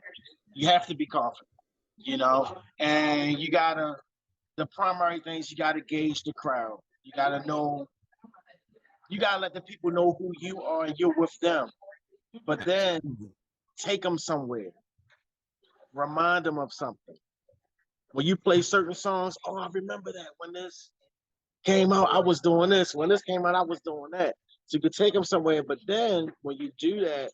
[SPEAKER 4] You have to be confident, and the primary things, you gotta gauge the crowd. You gotta let the people know who you are and you're with them. But then take them somewhere, remind them of something. When you play certain songs, oh, I remember that when this came out, I was doing this. When this came out, I was doing that. So you could take them somewhere. But then when you do that,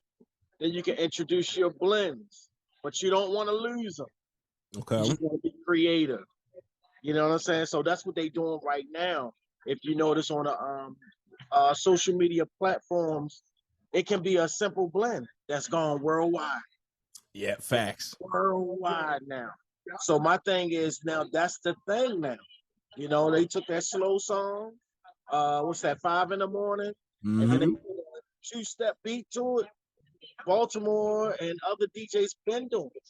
[SPEAKER 4] then you can introduce your blends. But you don't want to lose them. You
[SPEAKER 2] Okay.
[SPEAKER 4] just want to be creative. You know what I'm saying? So that's what they're doing right now. If you notice on the social media platforms, it can be a simple blend that's gone worldwide.
[SPEAKER 2] Yeah, facts.
[SPEAKER 4] Worldwide now. So my thing is now that's the thing now. They took that slow song, what's that, 5 in the morning, and then they
[SPEAKER 2] Mm-hmm.
[SPEAKER 4] put a two-step beat to it. Baltimore and other DJs been doing it.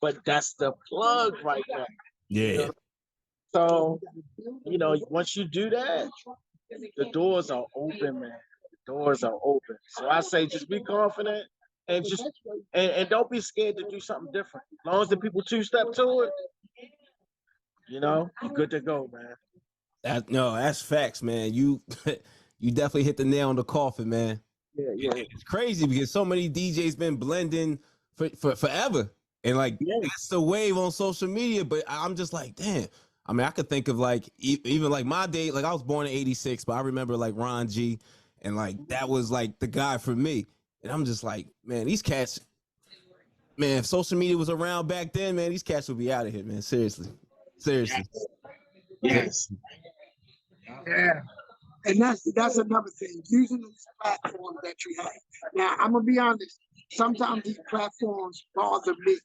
[SPEAKER 4] But that's the plug right now.
[SPEAKER 2] Yeah.
[SPEAKER 4] So, once you do that, the doors are open, man. The doors are open. So I say just be confident and and don't be scared to do something different. As long as the people two-step to it, you're good to go, man.
[SPEAKER 2] No, that's facts, man. You you definitely hit the nail on the coffin, man.
[SPEAKER 4] Yeah.
[SPEAKER 2] It's crazy because so many DJs been blending for forever, and like that's the wave on social media. But I'm just like, damn. I mean, I could think of like even like my day. Like I was born in '86, but I remember like Ron G, and like that was like the guy for me. And I'm just like, man, these cats. Man, if social media was around back then, man, these cats would be out of here, man. Seriously.
[SPEAKER 4] Yes.
[SPEAKER 1] Yeah. And that's another thing, using these platforms that you have. Now, I'm gonna be honest. Sometimes these platforms bother me.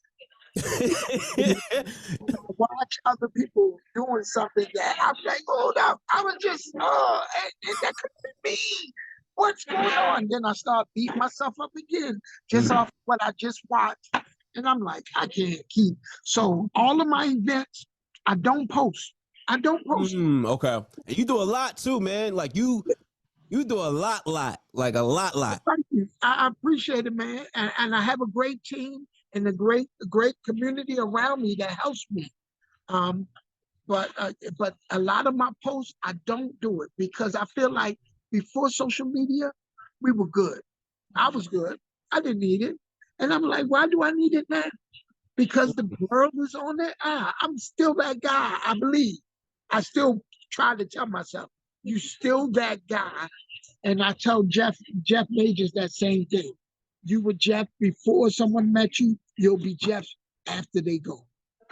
[SPEAKER 1] Watch other people doing something that I'm like, hold up, I was just, and that could be me. What's going on? Then I start beating myself up again, just off what I just watched. And I'm like, I can't keep. So all of my events, I don't post. I don't post.
[SPEAKER 2] Okay. And you do a lot too, man. Like you do a lot, like a lot.
[SPEAKER 1] Thank you. I appreciate it, man. And I have a great team and a great community around me that helps me. But a lot of my posts, I don't do it because I feel like before social media, we were good. I was good. I didn't need it. And I'm like, why do I need it now? Because the world is on it. I'm still that guy, I believe. I still try to tell myself, you still that guy. And I tell Jeff Majors that same thing. You were Jeff before someone met you, you'll be Jeff after they go.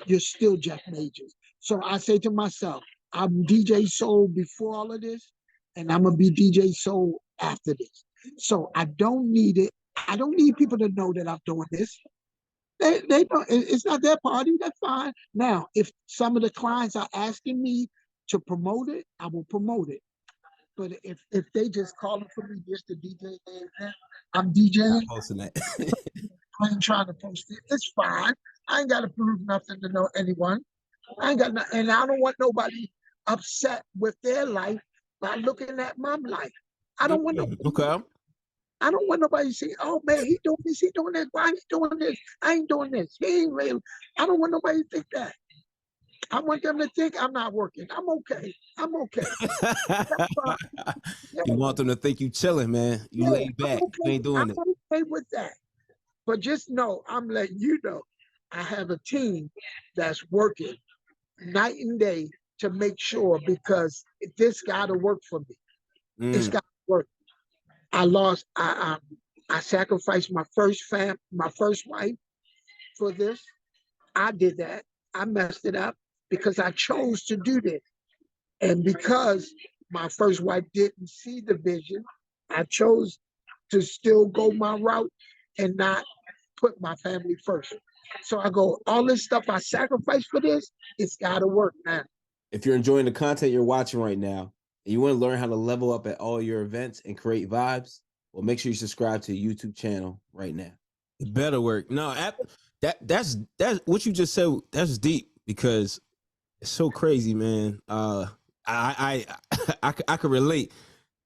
[SPEAKER 1] You're still Jeff Majors. So I say to myself, I'm DJ Soul before all of this, and I'm gonna be DJ Soul after this. So I don't need it. I don't need people to know that I'm doing this. They don't, it's not their party, that's fine. Now, if some of the clients are asking me to promote it, I will promote it. But if they just calling for me just to DJ their event, I'm DJing.
[SPEAKER 2] Posting that.
[SPEAKER 1] I ain't trying to post it. It's fine. I ain't got to prove nothing to know anyone. I ain't got no, and I don't want nobody upset with their life by looking at my life. I don't want nobody.
[SPEAKER 2] Okay.
[SPEAKER 1] I don't want nobody to say, "Oh man, he doing this, he doing this. Why he doing this? I ain't doing this. He ain't real." I don't want nobody to think that. I want them to think I'm not working. I'm okay. I'm okay.
[SPEAKER 2] You want them to think you chilling, man. You laid back.
[SPEAKER 1] Okay.
[SPEAKER 2] You ain't doing
[SPEAKER 1] I'm
[SPEAKER 2] it.
[SPEAKER 1] okay with that. But just know, I'm letting you know, I have a team that's working night and day to make sure because this got to work for me. It's got to work. I sacrificed my first wife for this. I did that. I messed it up because I chose to do this. And because my first wife didn't see the vision, I chose to still go my route and not put my family first. So I go, all this stuff I sacrificed for this, it's got to work now.
[SPEAKER 3] If you're enjoying the content you're watching right now, and you want to learn how to level up at all your events and create vibes, well, make sure you subscribe to the YouTube channel right now.
[SPEAKER 2] It better work. No, that's what you just said. That's deep because it's so crazy, man. I could relate.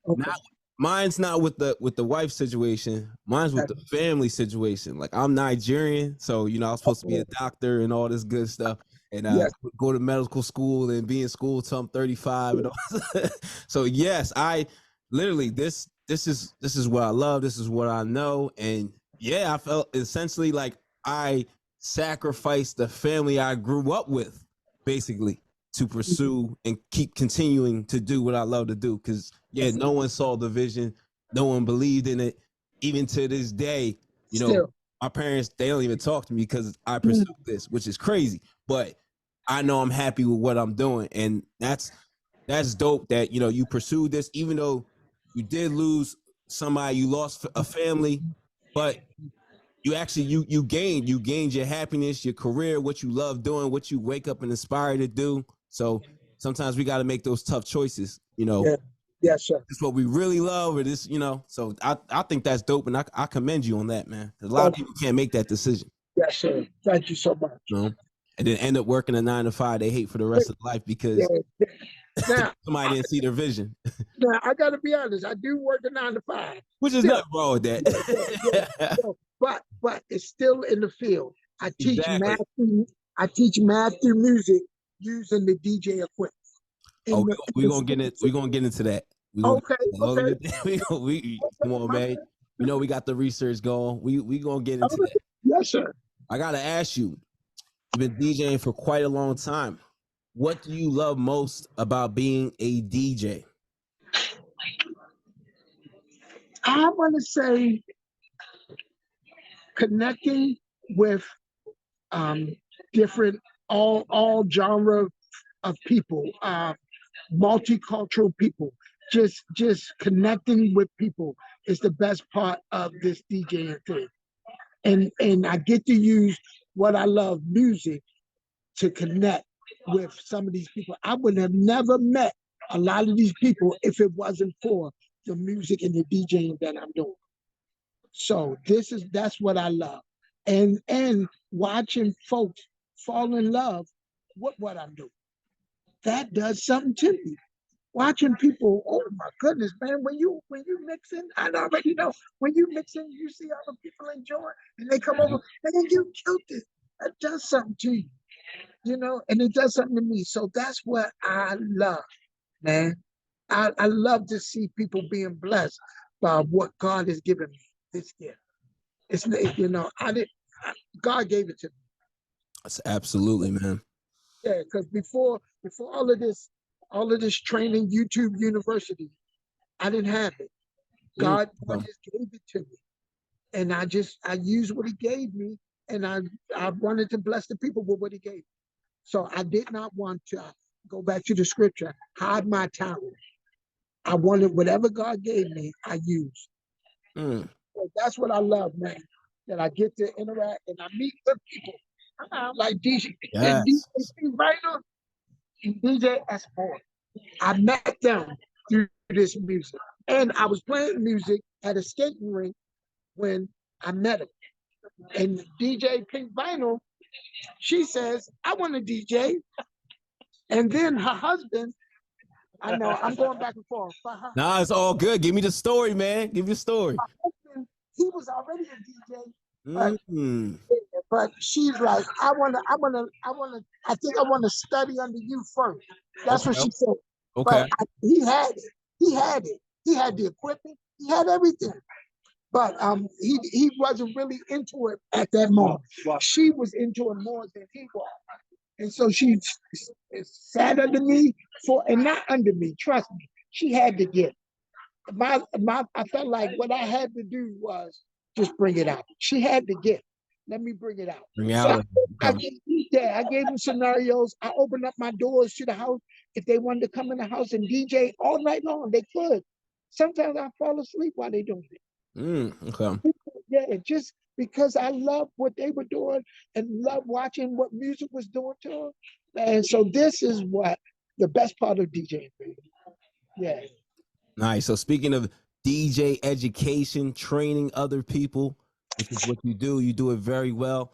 [SPEAKER 1] Okay.
[SPEAKER 2] Mine's not with the wife situation. Mine's with the family situation. Like I'm Nigerian, so I was supposed to be a doctor and all this good stuff, and go to medical school and be in school till I'm 35. And all. So yes, I literally this is what I love. This is what I know, and I felt essentially like I sacrificed the family I grew up with, basically, to pursue and keep continuing to do what I love to do. Because no one saw the vision, no one believed in it. Even to this day, my parents, they don't even talk to me because I pursued this, which is crazy. But I know I'm happy with what I'm doing, and that's dope that you pursued this, even though you did lose somebody, you lost a family, but you actually you gained your happiness, your career, what you love doing, what you wake up and inspire to do. So sometimes we got to make those tough choices,
[SPEAKER 1] Yes, sir.
[SPEAKER 2] It's what we really love, or this, so I think that's dope, and I commend you on that, man. A lot of people can't make that decision.
[SPEAKER 1] Yes, sir. Thank you so much.
[SPEAKER 2] And then end up working a 9-to-5 they hate for the rest of life because
[SPEAKER 1] now,
[SPEAKER 2] somebody didn't see their vision.
[SPEAKER 1] Now I gotta be honest, I do work a 9-to-5.
[SPEAKER 2] Which is nothing wrong with that.
[SPEAKER 1] But it's still in the field. I teach math through music using the DJ equipment.
[SPEAKER 2] We're gonna get into that.
[SPEAKER 1] Okay.
[SPEAKER 2] Come on, man. You know, we got the research going. We gonna get into that.
[SPEAKER 1] Yes, sir.
[SPEAKER 2] I gotta ask you. You've been DJing for quite a long time. What do you love most about being a DJ?
[SPEAKER 1] I want to say connecting with um, different all genre of people, multicultural people. Just connecting with people is the best part of this DJing thing. And I get to use what I love, music, to connect with some of these people. I would have never met a lot of these people if it wasn't for the music and the DJing that I'm doing. So that's what I love. And watching folks fall in love with what I'm doing. That does something to me. Watching people, oh my goodness, man, when you mixing, I already know when you mixing, you see other people enjoy and they come over, and you killed it. That does something to you, and it does something to me. So that's what I love, man. I love to see people being blessed by what God has given me this gift. It's I did God gave it to me.
[SPEAKER 2] That's absolutely, man.
[SPEAKER 1] Yeah, because before all of this training, YouTube University, I didn't have it. God just gave it to me. And I used what he gave me, and I wanted to bless the people with what he gave me. So I did not want to go back to the scripture, hide my talent. I wanted whatever God gave me, I used. So that's what I love, man. That I get to interact and I meet good people. Like DJ and
[SPEAKER 2] Yes.
[SPEAKER 1] DJ Vinyl and DJ S4. I met them through this music. And I was playing music at a skating rink when I met him. And DJ Pink Vinyl, she says, I want to DJ. And then her husband, I know I'm going back and forth, but her
[SPEAKER 2] Nah, it's all good. Give me the story, man. Give me the story.
[SPEAKER 1] husband, he was already a DJ,
[SPEAKER 2] Mm.
[SPEAKER 1] but she's like, I think I want to study under you first. That's what
[SPEAKER 2] Okay.
[SPEAKER 1] she said.
[SPEAKER 2] Okay.
[SPEAKER 1] But he had it. He had it. He had the equipment. He had everything. But he wasn't really into it at that moment. She was into it more than he was. And so she sat under me and not under me, trust me. She had to get I felt like what I had to do was just bring it out. She had to get. Let me bring it out.
[SPEAKER 2] Bring
[SPEAKER 1] So
[SPEAKER 2] out.
[SPEAKER 1] I gave them scenarios. I opened up my doors to the house. If they wanted to come in the house and DJ all night long, they could. Sometimes I fall asleep while they doing it.
[SPEAKER 2] Okay.
[SPEAKER 1] Yeah, just because I love what they were doing and love watching what music was doing to them. And so this is what the best part of DJing. Yeah.
[SPEAKER 2] Nice. So speaking of DJ education, training other people, which is what you do it very well.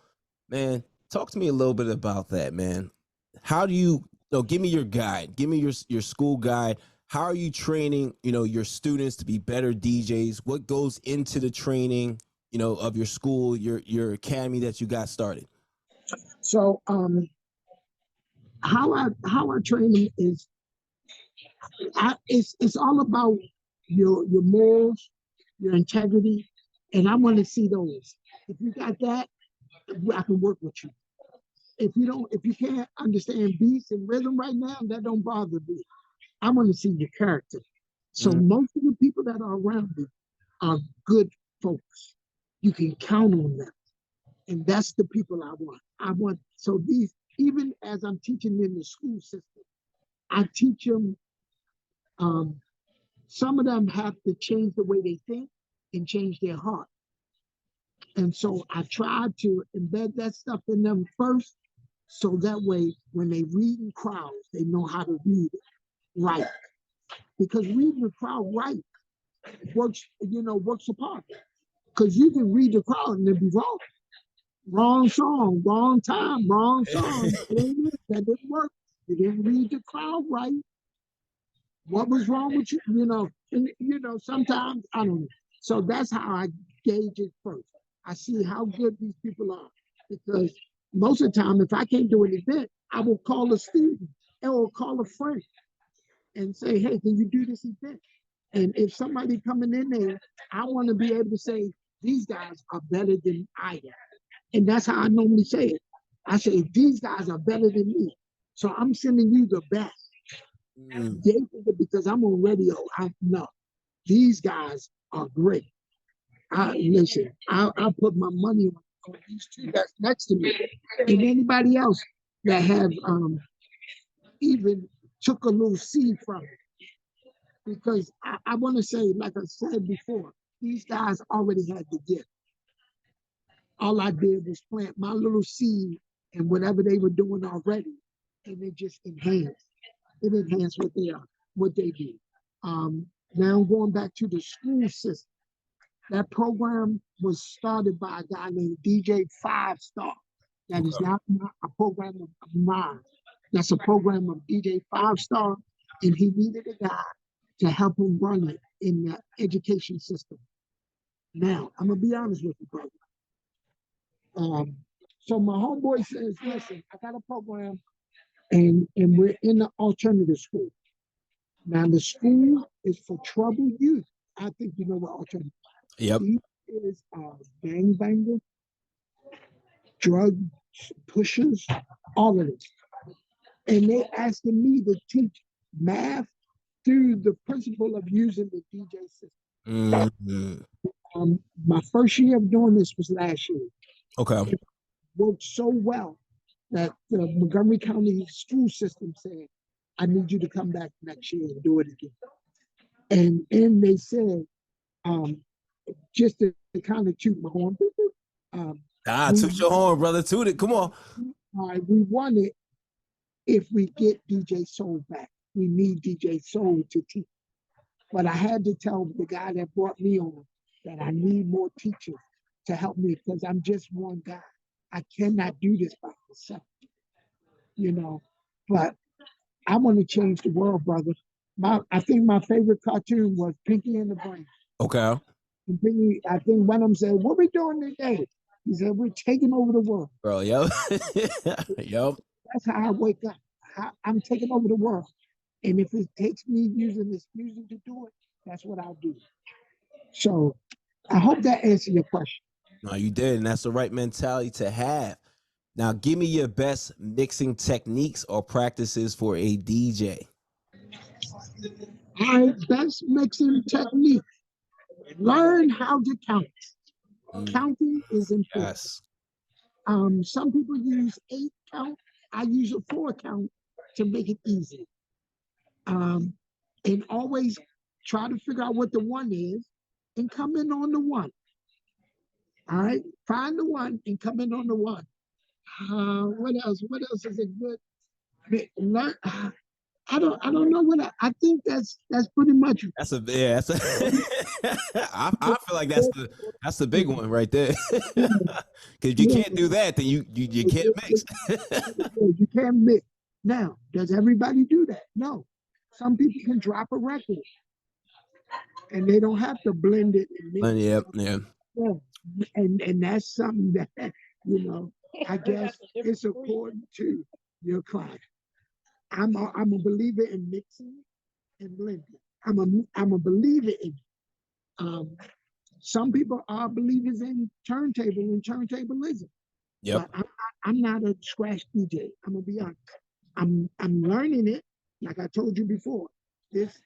[SPEAKER 2] Man, talk to me a little bit about that, man. How do you give me your guide, give me your school guide. How are you training, your students to be better DJs? What goes into the training, of your school, your academy that you got started?
[SPEAKER 1] So how I train them is it's all about your morals, your integrity, and I want to see those. If you got that, I can work with you. If you can't understand beats and rhythm right now, that don't bother me. I want to see your character. So most of the people that are around me are good folks. You can count on them. And that's the people I want. So even as I'm teaching in the school system, I teach them, some of them have to change the way they think and change their heart. And so I try to embed that stuff in them first. So that way, when they read in crowds, they know how to read it right. Because reading the crowd right works apart. Because you can read the crowd and it be wrong. Wrong song, wrong time, wrong song. That didn't work. You didn't read the crowd right. What was wrong with you? Sometimes I don't know. So that's how I gauge it first. I see how good these people are. Because most of the time, if I can't do an event, I will call a student or call a friend and say, hey, can you do this event? And if somebody coming in there, I want to be able to say, these guys are better than I am. And that's how I normally say it. I say, these guys are better than me. So I'm sending you the best. Because I'm on radio. I know these guys are great. Listen, I put my money on these two that's next to me. And anybody else that have even took a little seed from it. Because I want to say, like I said before, these guys already had the gift. All I did was plant my little seed and whatever they were doing already, and it just enhanced. It enhanced what they do. Now going back to the school system, that program was started by a guy named DJ Five Star. That is not a program of mine. That's a program of DJ Five Star, and he needed a guy to help him run it in the education system. Now, I'm gonna be honest with you, brother. So my homeboy says, listen, I got a program and we're in the alternative school. Now the school is for troubled youth. I think you know what alternative
[SPEAKER 2] Yep.
[SPEAKER 1] is gangbanger, drug pushers, all of this. And they asking me to teach math through the principle of using the DJ system. My first year of doing this was last year.
[SPEAKER 2] Okay.
[SPEAKER 1] It worked so well that the Montgomery County school system said, I need you to come back next year and do it again. And they said, just to kind of toot my horn,
[SPEAKER 2] toot your horn, brother. Toot it. Come on.
[SPEAKER 1] We won it if we get DJ Soul back. We need DJ Soul to teach. But I had to tell the guy that brought me on that I need more teachers to help me because I'm just one guy. I cannot do this by myself, you know. But I want to change the world, brother. I think my favorite cartoon was Pinky and the Brain.
[SPEAKER 2] Okay.
[SPEAKER 1] And Pinky, I think one of them said, "What we doing today?" He said, "We're taking over the world."
[SPEAKER 2] Bro, yep. Yep.
[SPEAKER 1] That's how I wake up. I'm taking over the world. And if it takes me using this music to do it, that's what I'll do. So I hope that answered your question.
[SPEAKER 2] No, you did. And that's the right mentality to have. Now, give me your best mixing techniques or practices for a DJ.
[SPEAKER 1] My best mixing technique. Learn how to count. Counting is important.
[SPEAKER 2] Yes.
[SPEAKER 1] Some people use 8 count. I use a 4 count to make it easy. And always try to figure out what the 1 is and come in on the 1. All right, find the 1 and come in on the 1. What else? What else is a good? Learn. I don't know what I think that's pretty much.
[SPEAKER 2] That's a I feel like that's the big one right there. Because if you can't do that, then you can't mix.
[SPEAKER 1] You can't mix. Now, does everybody do that? No. Some people can drop a record and they don't have to blend it.
[SPEAKER 2] Yeah.
[SPEAKER 1] And that's something that, I guess it's according to your client. I'm a believer in mixing and blending. I'm a believer in it. Some people are believers in turntable and turntablism.
[SPEAKER 2] Yep.
[SPEAKER 1] But I'm not a scratch DJ. I'm gonna be honest. I'm learning it. Like I told you before, this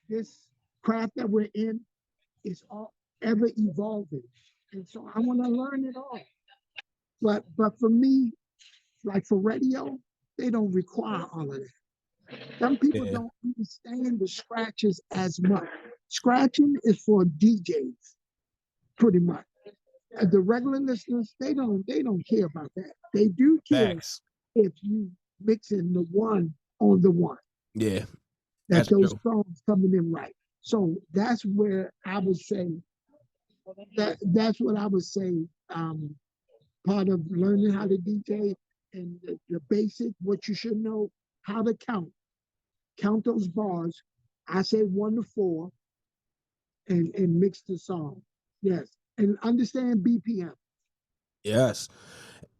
[SPEAKER 1] craft that we're in is all ever evolving, and so I want to learn it all. But for me, like for radio, they don't require all of that. Some people don't understand the scratches as much. Scratching is for DJs, pretty much. The regular listeners, they don't care about that. They do care if you mix in the 1 on the 1.
[SPEAKER 2] Yeah.
[SPEAKER 1] That those songs coming in right. So that's where I would say that's what I would say. Part of learning how to DJ and the basic, what you should know, how to count those bars. I say 1 to 4, and mix the song. Yes, and understand BPM.
[SPEAKER 2] Yes.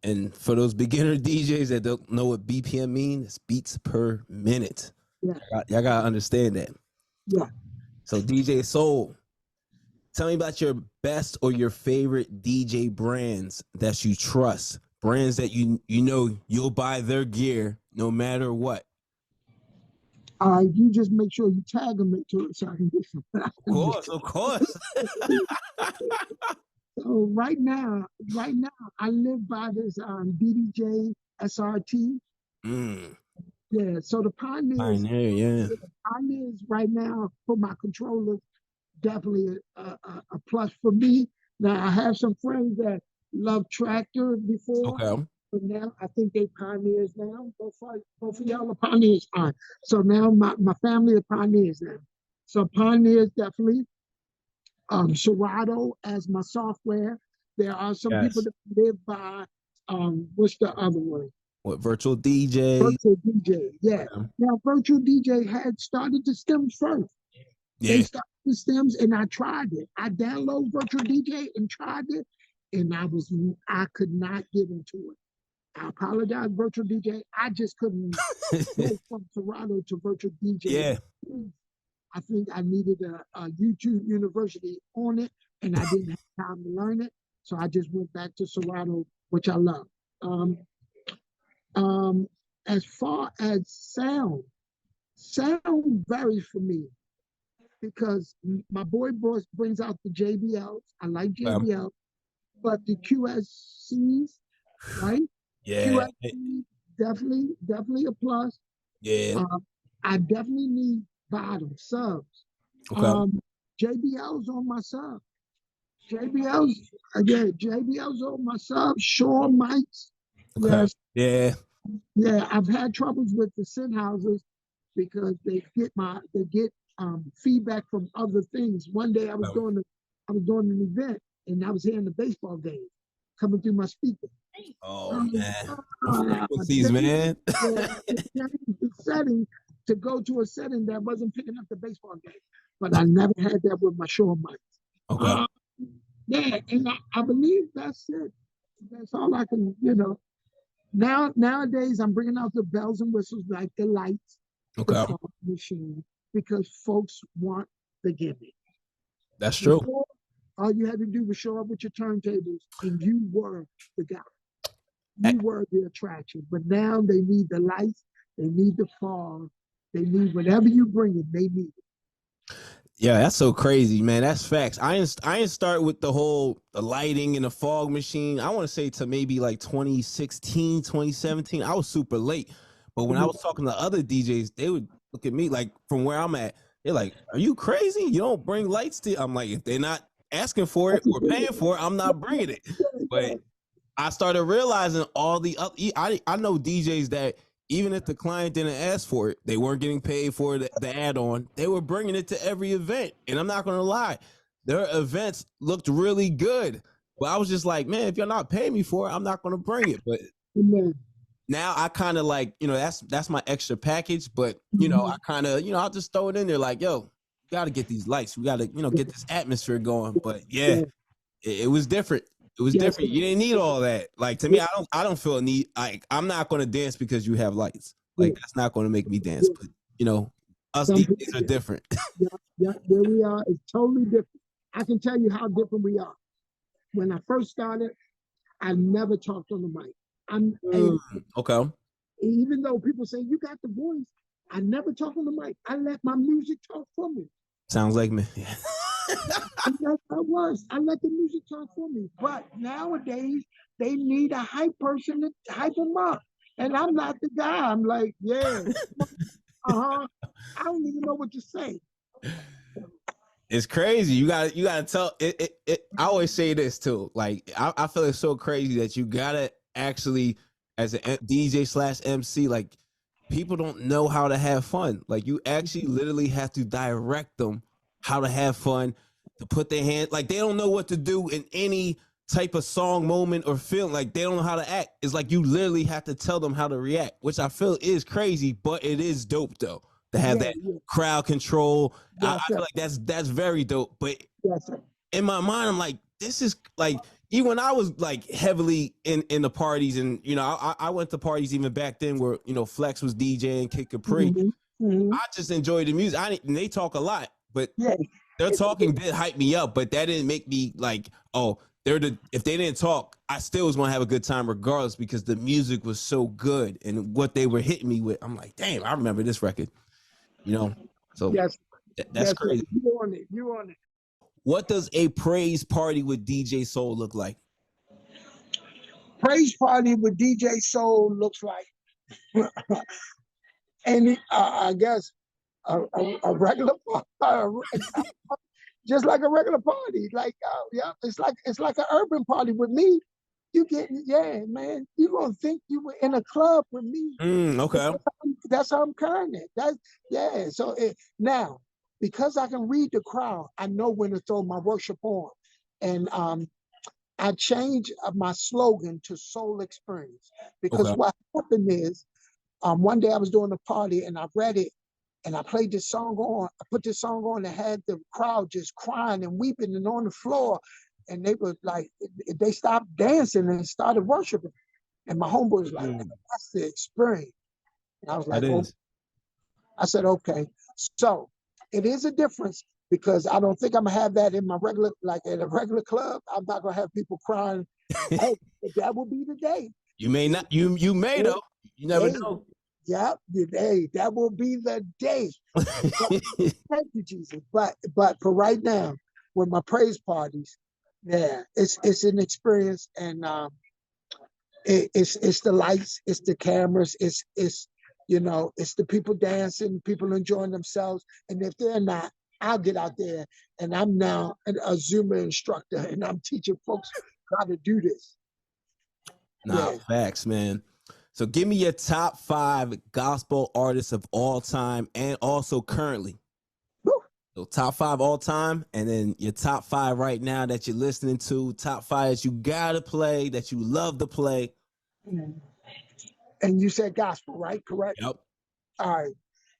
[SPEAKER 2] And for those beginner DJs that don't know what BPM means, it's beats per minute.
[SPEAKER 1] Yeah.
[SPEAKER 2] Y'all gotta understand that.
[SPEAKER 1] Yeah.
[SPEAKER 2] So DJ Soul, tell me about your best or your favorite DJ brands that you trust. Brands that you know you'll buy their gear no matter what.
[SPEAKER 1] You just make sure you tag them into it so I can get some.
[SPEAKER 2] Of course, of course.
[SPEAKER 1] So right now, I live by this DDJ SRT.
[SPEAKER 2] Mm,
[SPEAKER 1] Yeah. So the Pioneers,
[SPEAKER 2] Pioneer, yeah.
[SPEAKER 1] Pioneers right now for my controllers, definitely a plus for me. Now I have some friends that love Tractor before,
[SPEAKER 2] Okay.
[SPEAKER 1] but now I think they Pioneers now. Both of y'all are Pioneers. All right. So now my family are Pioneers now. So Pioneers definitely. Serato as my software. There are some people
[SPEAKER 2] Yes.
[SPEAKER 1] that live by what's the other one?
[SPEAKER 2] What virtual DJ?
[SPEAKER 1] Virtual DJ. Yeah.
[SPEAKER 2] Okay.
[SPEAKER 1] Now Virtual DJ had started the stems first. They
[SPEAKER 2] Yeah.
[SPEAKER 1] started the stems and I tried it. I downloaded Virtual DJ and tried it, and I could not get into it. I apologize, Virtual DJ. I just couldn't go from Serato to Virtual DJ.
[SPEAKER 2] Yeah.
[SPEAKER 1] I think I needed a YouTube university on it, and I didn't have time to learn it. So I just went back to Serato, which I love. Um, as far as sound varies for me because my boy boss brings out the JBLs. I like JBL, but the QSCs, right?
[SPEAKER 2] Yeah.
[SPEAKER 1] QSCs definitely a plus.
[SPEAKER 2] Yeah.
[SPEAKER 1] I definitely need bottom subs.
[SPEAKER 2] Okay.
[SPEAKER 1] JBL's on my sub. JBL's on my sub. Shure mics.
[SPEAKER 2] Okay.
[SPEAKER 1] Yes.
[SPEAKER 2] Yeah.
[SPEAKER 1] Yeah, I've had troubles with the synth houses because they get feedback from other things. One day I was doing an event and I was hearing the baseball game coming through my speaker.
[SPEAKER 2] Oh man. Frequencies, man.
[SPEAKER 1] The setting to go to a setting that wasn't picking up the baseball game. But I never had that with my Shure mics.
[SPEAKER 2] Okay.
[SPEAKER 1] Yeah, and I believe that's it. That's all I can, Nowadays, I'm bringing out the bells and whistles like the lights,
[SPEAKER 2] Okay.
[SPEAKER 1] the fog machine, because folks want the gimmick.
[SPEAKER 2] That's true.
[SPEAKER 1] Before, all you had to do was show up with your turntables, and you were the guy. You were the attraction. But now they need the lights, they need the fog, they need whatever you bring it, they need it.
[SPEAKER 2] Yeah, that's so crazy, man. That's facts. I didn't start with the lighting and the fog machine. I want to say to maybe like 2016, 2017. I was super late. But when I was talking to other DJs, they would look at me like from where I'm at. They're like, "Are you crazy? You don't bring lights to?" I'm like, if they're not asking for it or paying for it, I'm not bringing it. But I started realizing all the other. I know DJs that even if the client didn't ask for it, they weren't getting paid for the add-on. They were bringing it to every event. And I'm not going to lie, their events looked really good. But I was just like, man, if you're not paying me for it, I'm not going to bring it. But now I kind of like, that's my extra package. But, I kind of, I'll just throw it in there like, yo, we got to get these lights. We got to, get this atmosphere going. But yeah, it was different. It was different. You didn't need all that. Like to me, I don't feel a need. Like I'm not going to dance because you have lights. Like that's not going to make me dance. But us DJs are different.
[SPEAKER 1] Yeah, where we are is totally different. I can tell you how different we are. When I first started, I never talked on the mic.
[SPEAKER 2] Okay.
[SPEAKER 1] Even though people say you got the voice, I never talk on the mic. I let my music talk for me.
[SPEAKER 2] Sounds like me.
[SPEAKER 1] I let the music talk for me. But nowadays, they need a hype person to hype them up. And I'm not the guy. I'm like, yeah. I don't even know what to say.
[SPEAKER 2] It's crazy. You gotta tell it. I always say this too. Like I feel it's so crazy that you gotta actually, as a DJ/MC, like people don't know how to have fun. Like you actually literally have to direct them how to have fun, to put their hand, like they don't know what to do in any type of song, moment, or film. Like they don't know how to act. It's like you literally have to tell them how to react, which I feel is crazy, but it is dope though to have that crowd control. I feel like that's very dope. But in my mind, I'm like, this is like, even when I was like heavily in the parties, and I went to parties even back then where Flex was DJing, Kid Capri. I just enjoyed the music. And they talk a lot. but
[SPEAKER 1] Yeah.
[SPEAKER 2] their talking did hype me up, but that didn't make me like, oh, if they didn't talk, I still was gonna have a good time regardless because the music was so good and what they were hitting me with. I'm like, damn, I remember this record, you know. So
[SPEAKER 1] Yes.
[SPEAKER 2] that's
[SPEAKER 1] Yes.
[SPEAKER 2] crazy.
[SPEAKER 1] You on it. You on it.
[SPEAKER 2] What does a praise party with DJ Soul look like?
[SPEAKER 1] Praise party with DJ Soul looks like, and I guess a regular, just like a regular party. Like, yeah, it's like an urban party with me. You get, yeah, man. You gonna think you were in a club with me.
[SPEAKER 2] Okay.
[SPEAKER 1] That's how I'm carrying it. That's yeah. So now, because I can read the crowd, I know when to throw my worship on, and I changed my slogan to Soul Experience because
[SPEAKER 2] Okay.
[SPEAKER 1] what happened is, one day I was doing a party and I read it and I played this song on. I put this song on and had the crowd just crying and weeping and on the floor, and they were like, they stopped dancing and started worshiping. And my homeboy was like, "That's the experience." And I was
[SPEAKER 2] That
[SPEAKER 1] like, "Oh,"
[SPEAKER 2] is.
[SPEAKER 1] I said, "Okay." So it is a difference because I don't think I'm gonna have that in my regular, like at a regular club. I'm not gonna have people crying. Hey, that will be the day.
[SPEAKER 2] You may not. You may though. You never
[SPEAKER 1] Hey,
[SPEAKER 2] know.
[SPEAKER 1] yeah, hey, that will be the day. But, thank you, Jesus. But for right now, with my praise parties, yeah, it's an experience, and it's the lights, it's the cameras, it's it's the people dancing, people enjoying themselves, and if they're not, I'll get out there, and I'm now a Zumba instructor, and I'm teaching folks how to do this.
[SPEAKER 2] Nah,
[SPEAKER 1] Yeah.
[SPEAKER 2] facts, man. So give me your top 5 gospel artists of all time and also currently.
[SPEAKER 1] Woo.
[SPEAKER 2] So top 5 all time, and then your top 5 right now that you're listening to. Top 5 that you gotta play, that you love to play.
[SPEAKER 1] And you said gospel, right? Correct.
[SPEAKER 2] Yep.
[SPEAKER 1] All right.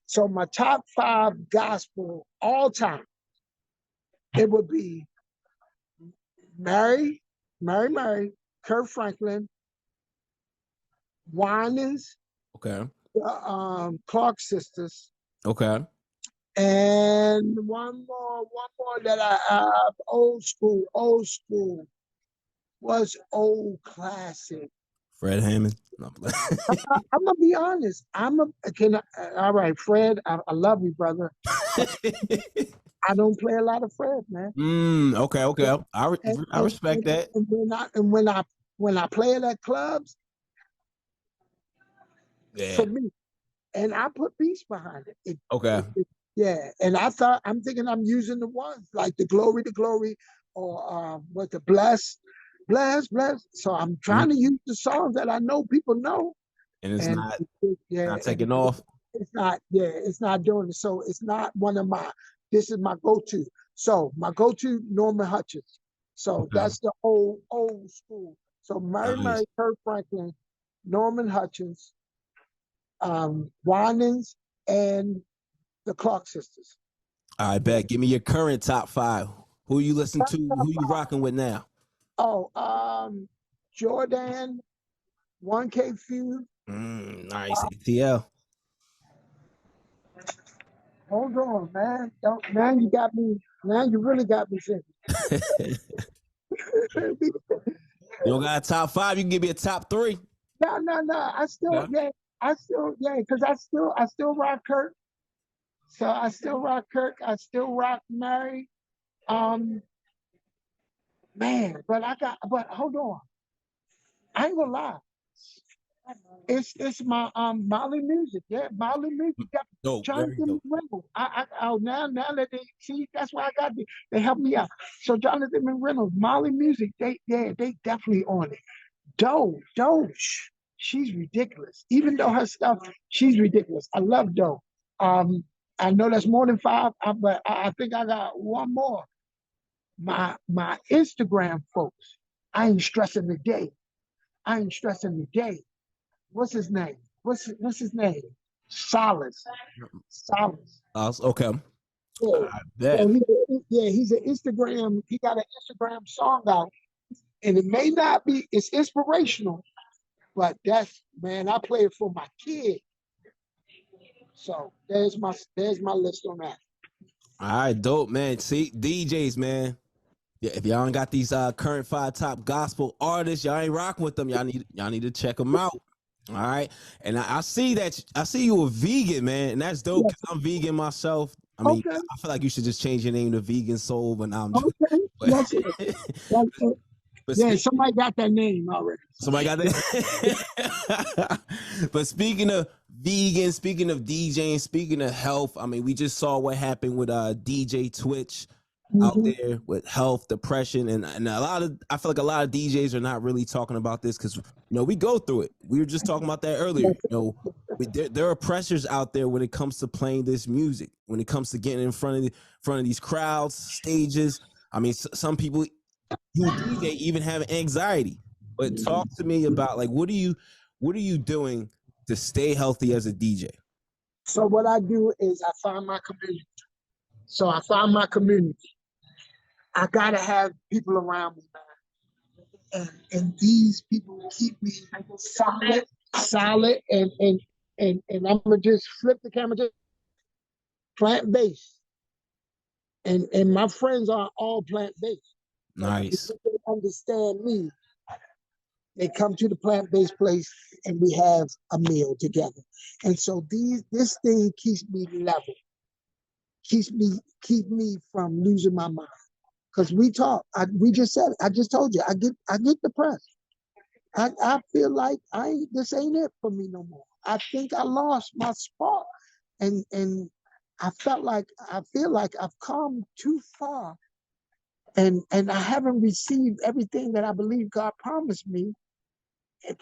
[SPEAKER 1] So my top 5 gospel all time, it would be Mary, Kirk Franklin, Winans,
[SPEAKER 2] Okay.
[SPEAKER 1] Clark sisters,
[SPEAKER 2] Okay.
[SPEAKER 1] and one more that I have, old school, was old classic.
[SPEAKER 2] Fred Hammond. No,
[SPEAKER 1] I'm gonna be honest. All right, Fred. I love you, brother. I don't play a lot of Fred, man.
[SPEAKER 2] Okay. Okay.
[SPEAKER 1] And,
[SPEAKER 2] I respect that.
[SPEAKER 1] when I play it at clubs,
[SPEAKER 2] Yeah.
[SPEAKER 1] for me, and I put beats behind it.
[SPEAKER 2] Okay.
[SPEAKER 1] Yeah, and I'm thinking I'm using the ones like the glory, or what the bless. So I'm trying to use the songs that I know people know,
[SPEAKER 2] And it's
[SPEAKER 1] and
[SPEAKER 2] not taking off.
[SPEAKER 1] it's not doing it. So it's not one of my. This is my go-to. So my go-to, Norman Hutchins. So
[SPEAKER 2] Okay.
[SPEAKER 1] that's the old school. So Mary,
[SPEAKER 2] Nice.
[SPEAKER 1] Kirk Franklin, Norman Hutchins, Winans, and the Clark sisters.
[SPEAKER 2] I bet. Give me your current top 5. Who you listen to? Who you rocking with now?
[SPEAKER 1] Oh, Jordan, 1K Feud.
[SPEAKER 2] Nice. ATL.
[SPEAKER 1] Hold on, man. Don't now you got me. Now you really got me thinking.
[SPEAKER 2] You don't got a top 5. You can give me a top 3.
[SPEAKER 1] No. Because I still rock Kirk. So I still rock Kirk. I still rock Mary. Man, but hold on. I ain't gonna lie. It's my Molly music. Yeah, Molly music. Got
[SPEAKER 2] Dope. Very
[SPEAKER 1] Jonathan
[SPEAKER 2] dope.
[SPEAKER 1] McReynolds. Now that they see, that's why I got they help me out. So Jonathan McReynolds, Molly music. They definitely on it. Doe, she's ridiculous. Even though her stuff, she's ridiculous. I love Doe. I know that's more than 5, but I think I got one more. My Instagram folks. I ain't stressing the day. I ain't stressing the day. What's his name? What's his name? Solace.
[SPEAKER 2] Okay.
[SPEAKER 1] Yeah.
[SPEAKER 2] I bet.
[SPEAKER 1] So he's an Instagram. He got an Instagram song out, and it may not be. It's inspirational, but man. I play it for my kid. So there's my list on that.
[SPEAKER 2] All right, dope, man. See, DJs, man. Yeah, if y'all ain't got these current 5 top gospel artists, y'all ain't rocking with them. Y'all need to check them out. All right, and I see that I see you a vegan, man, and that's dope.
[SPEAKER 1] Yes.
[SPEAKER 2] Cause I'm vegan myself. I mean,
[SPEAKER 1] Okay.
[SPEAKER 2] I feel like you should just change your name to Vegan Soul, but now I'm just.
[SPEAKER 1] Okay.
[SPEAKER 2] But,
[SPEAKER 1] Yes, sir. Yes, sir.
[SPEAKER 2] but
[SPEAKER 1] Yeah,
[SPEAKER 2] speak,
[SPEAKER 1] somebody got that name already.
[SPEAKER 2] somebody got that. But speaking of vegan, speaking of DJing, speaking of health, I mean, we just saw what happened with DJ Twitch out
[SPEAKER 1] Mhm.
[SPEAKER 2] there with health, depression, and a lot of I feel like a lot of DJs are not really talking about this because we go through it. We were just talking about that earlier.
[SPEAKER 1] Yes,
[SPEAKER 2] There are pressures out there when it comes to playing this music, when it comes to getting in front of these crowds, stages. I mean, some people who DJ even have anxiety. But talk to me about like what are you doing to stay healthy as a DJ?
[SPEAKER 1] so what I do is I find my community. So I find my community. I gotta have people around me, man. And these people keep me solid, and I'm gonna just flip the camera, just plant based. And my friends are all plant based. So
[SPEAKER 2] Nice.
[SPEAKER 1] because they understand me, they come to the plant based place and we have a meal together. And so this thing keeps me level, keep me from losing my mind. Because we talk, we just said it. I just told you, I get depressed. I feel like this ain't it for me no more. I think I lost my spark, and I feel like I've come too far, and I haven't received everything that I believe God promised me.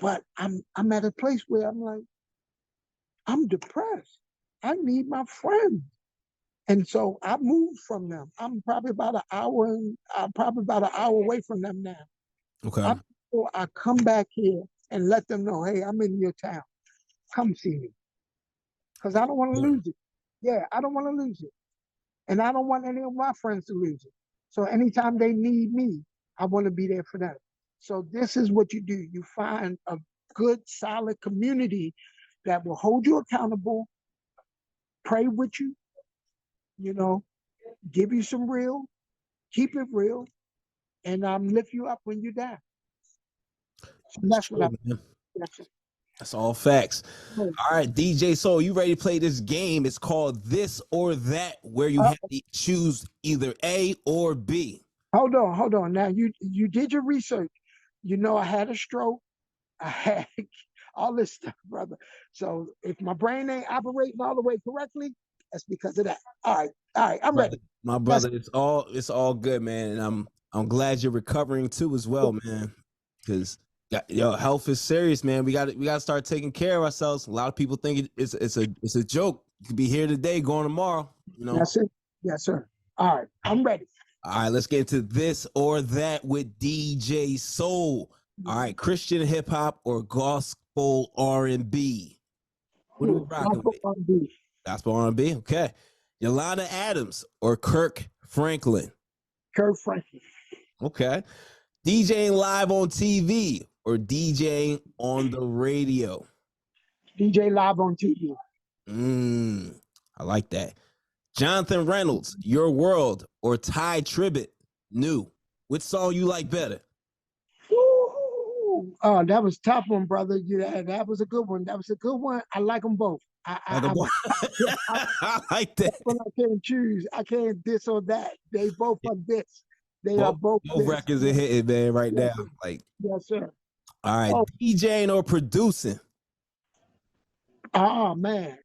[SPEAKER 1] But I'm at a place where I'm like, I'm depressed. I need my friends. And so I moved from them. I'm probably about an hour away from them now.
[SPEAKER 2] Okay.
[SPEAKER 1] I, I come back here and let them know, hey, I'm in your town. Come see me. Because I don't want to lose it. Yeah, I don't want to lose it. And I don't want any of my friends to lose it. So anytime they need me, I want to be there for them. So this is what you do. You find a good, solid community that will hold you accountable, pray with you, you know, give you some real, keep it real, and lift you up when you're down. So
[SPEAKER 2] That's
[SPEAKER 1] that's what I.
[SPEAKER 2] true, man.
[SPEAKER 1] That's it.
[SPEAKER 2] That's all facts.
[SPEAKER 1] Oh,
[SPEAKER 2] All right, DJ Soul, you ready to play this game? It's called This or That, where you
[SPEAKER 1] uh,
[SPEAKER 2] have to choose either A or B.
[SPEAKER 1] hold on. Now you did your research. You know I had a stroke. I had all this stuff, brother. So if my brain ain't operating all the way correctly, that's because of that. All right, I'm
[SPEAKER 2] Brother,
[SPEAKER 1] ready.
[SPEAKER 2] my
[SPEAKER 1] That's
[SPEAKER 2] brother, it's all good, man. And I'm glad you're recovering too as well, man. Because yo, health is serious, man. We got to start taking care of ourselves. A lot of people think it's a joke. You could be here today, going tomorrow.
[SPEAKER 1] that's it. Yes, sir. All right, I'm ready.
[SPEAKER 2] All right, let's get into this or that with DJ Soul. All right, Christian hip hop or gospel R&B? What are we rocking
[SPEAKER 1] Gospel
[SPEAKER 2] with?
[SPEAKER 1] R&B.
[SPEAKER 2] Gospel R&B, okay. Yolanda Adams or Kirk Franklin?
[SPEAKER 1] Kurt Franklin.
[SPEAKER 2] Okay. DJing live on TV or DJing on the radio?
[SPEAKER 1] DJ live on TV.
[SPEAKER 2] I like that. Jonathan Reynolds, Your World or Ty Tribbett, New? Which song you like better?
[SPEAKER 1] Woo! Oh, that was tough one, brother. Yeah, that was a good one. That was a good one. I like them both.
[SPEAKER 2] Like a boy.
[SPEAKER 1] I
[SPEAKER 2] I like that.
[SPEAKER 1] when I can't choose, I can't this or that. They both are this. They are both
[SPEAKER 2] Both
[SPEAKER 1] this.
[SPEAKER 2] records are hitting, man, right
[SPEAKER 1] Yes,
[SPEAKER 2] now.
[SPEAKER 1] sir.
[SPEAKER 2] Like,
[SPEAKER 1] Yes, sir.
[SPEAKER 2] all right,
[SPEAKER 1] Oh,
[SPEAKER 2] DJing or producing?
[SPEAKER 1] oh man,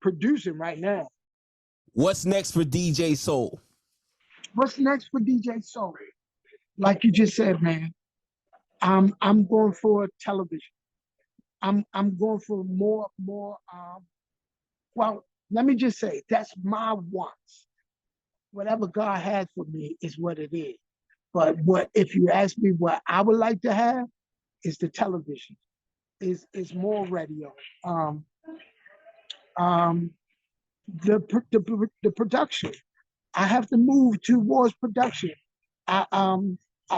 [SPEAKER 1] producing right now.
[SPEAKER 2] What's next for DJ Soul?
[SPEAKER 1] What's next for DJ Soul? Like you just said, man, I'm going for television. I'm going for more. Well, let me just say that's my wants. Whatever God has for me is what it is. But what if you ask me what I would like to have is the television, is more radio. Um, um, the production. I have to move towards production. I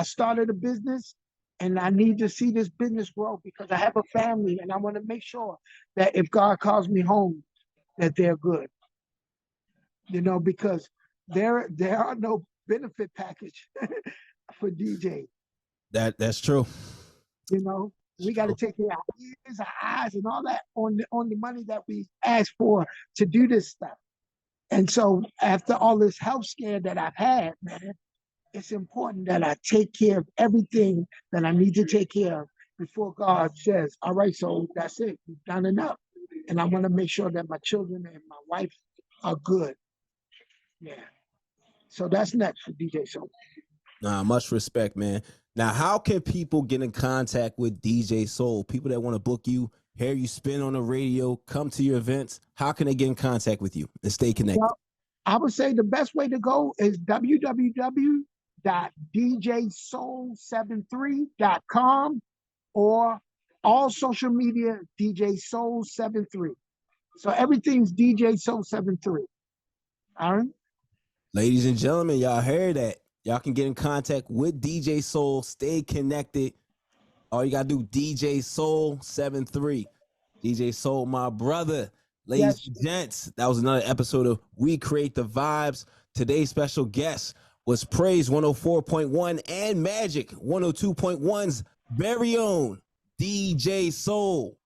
[SPEAKER 1] started a business and I need to see this business grow because I have a family and I want to make sure that if God calls me home, that they're good. Because there are no benefit package for DJ.
[SPEAKER 2] That's true.
[SPEAKER 1] You know, we got to take care of our ears, our eyes, and all that on the money that we asked for to do this stuff. And so after all this health scare that I've had, man, it's important that I take care of everything that I need to take care of before God says, all right, so that's it. You've done enough. And I want to make sure that my children and my wife are good. Yeah. So that's next for DJ Soul.
[SPEAKER 2] Nah, much respect, man. Now, how can people get in contact with DJ Soul? People that want to book you, hear you spin on the radio, come to your events, how can they get in contact with you and stay connected?
[SPEAKER 1] Well, I would say the best way to go is www.djsoul73.com or all social media DJ Soul 73. So everything's DJ Soul 73. All right.
[SPEAKER 2] Ladies and gentlemen, y'all heard that. Y'all can get in contact with DJ Soul. Stay connected. All you gotta do, DJ Soul 73. DJ Soul, my brother. Ladies and gents, that was another episode of We Create the Vibes. Today's special guest was Praise 104.1 and Magic 102.1's very own DJ Soul.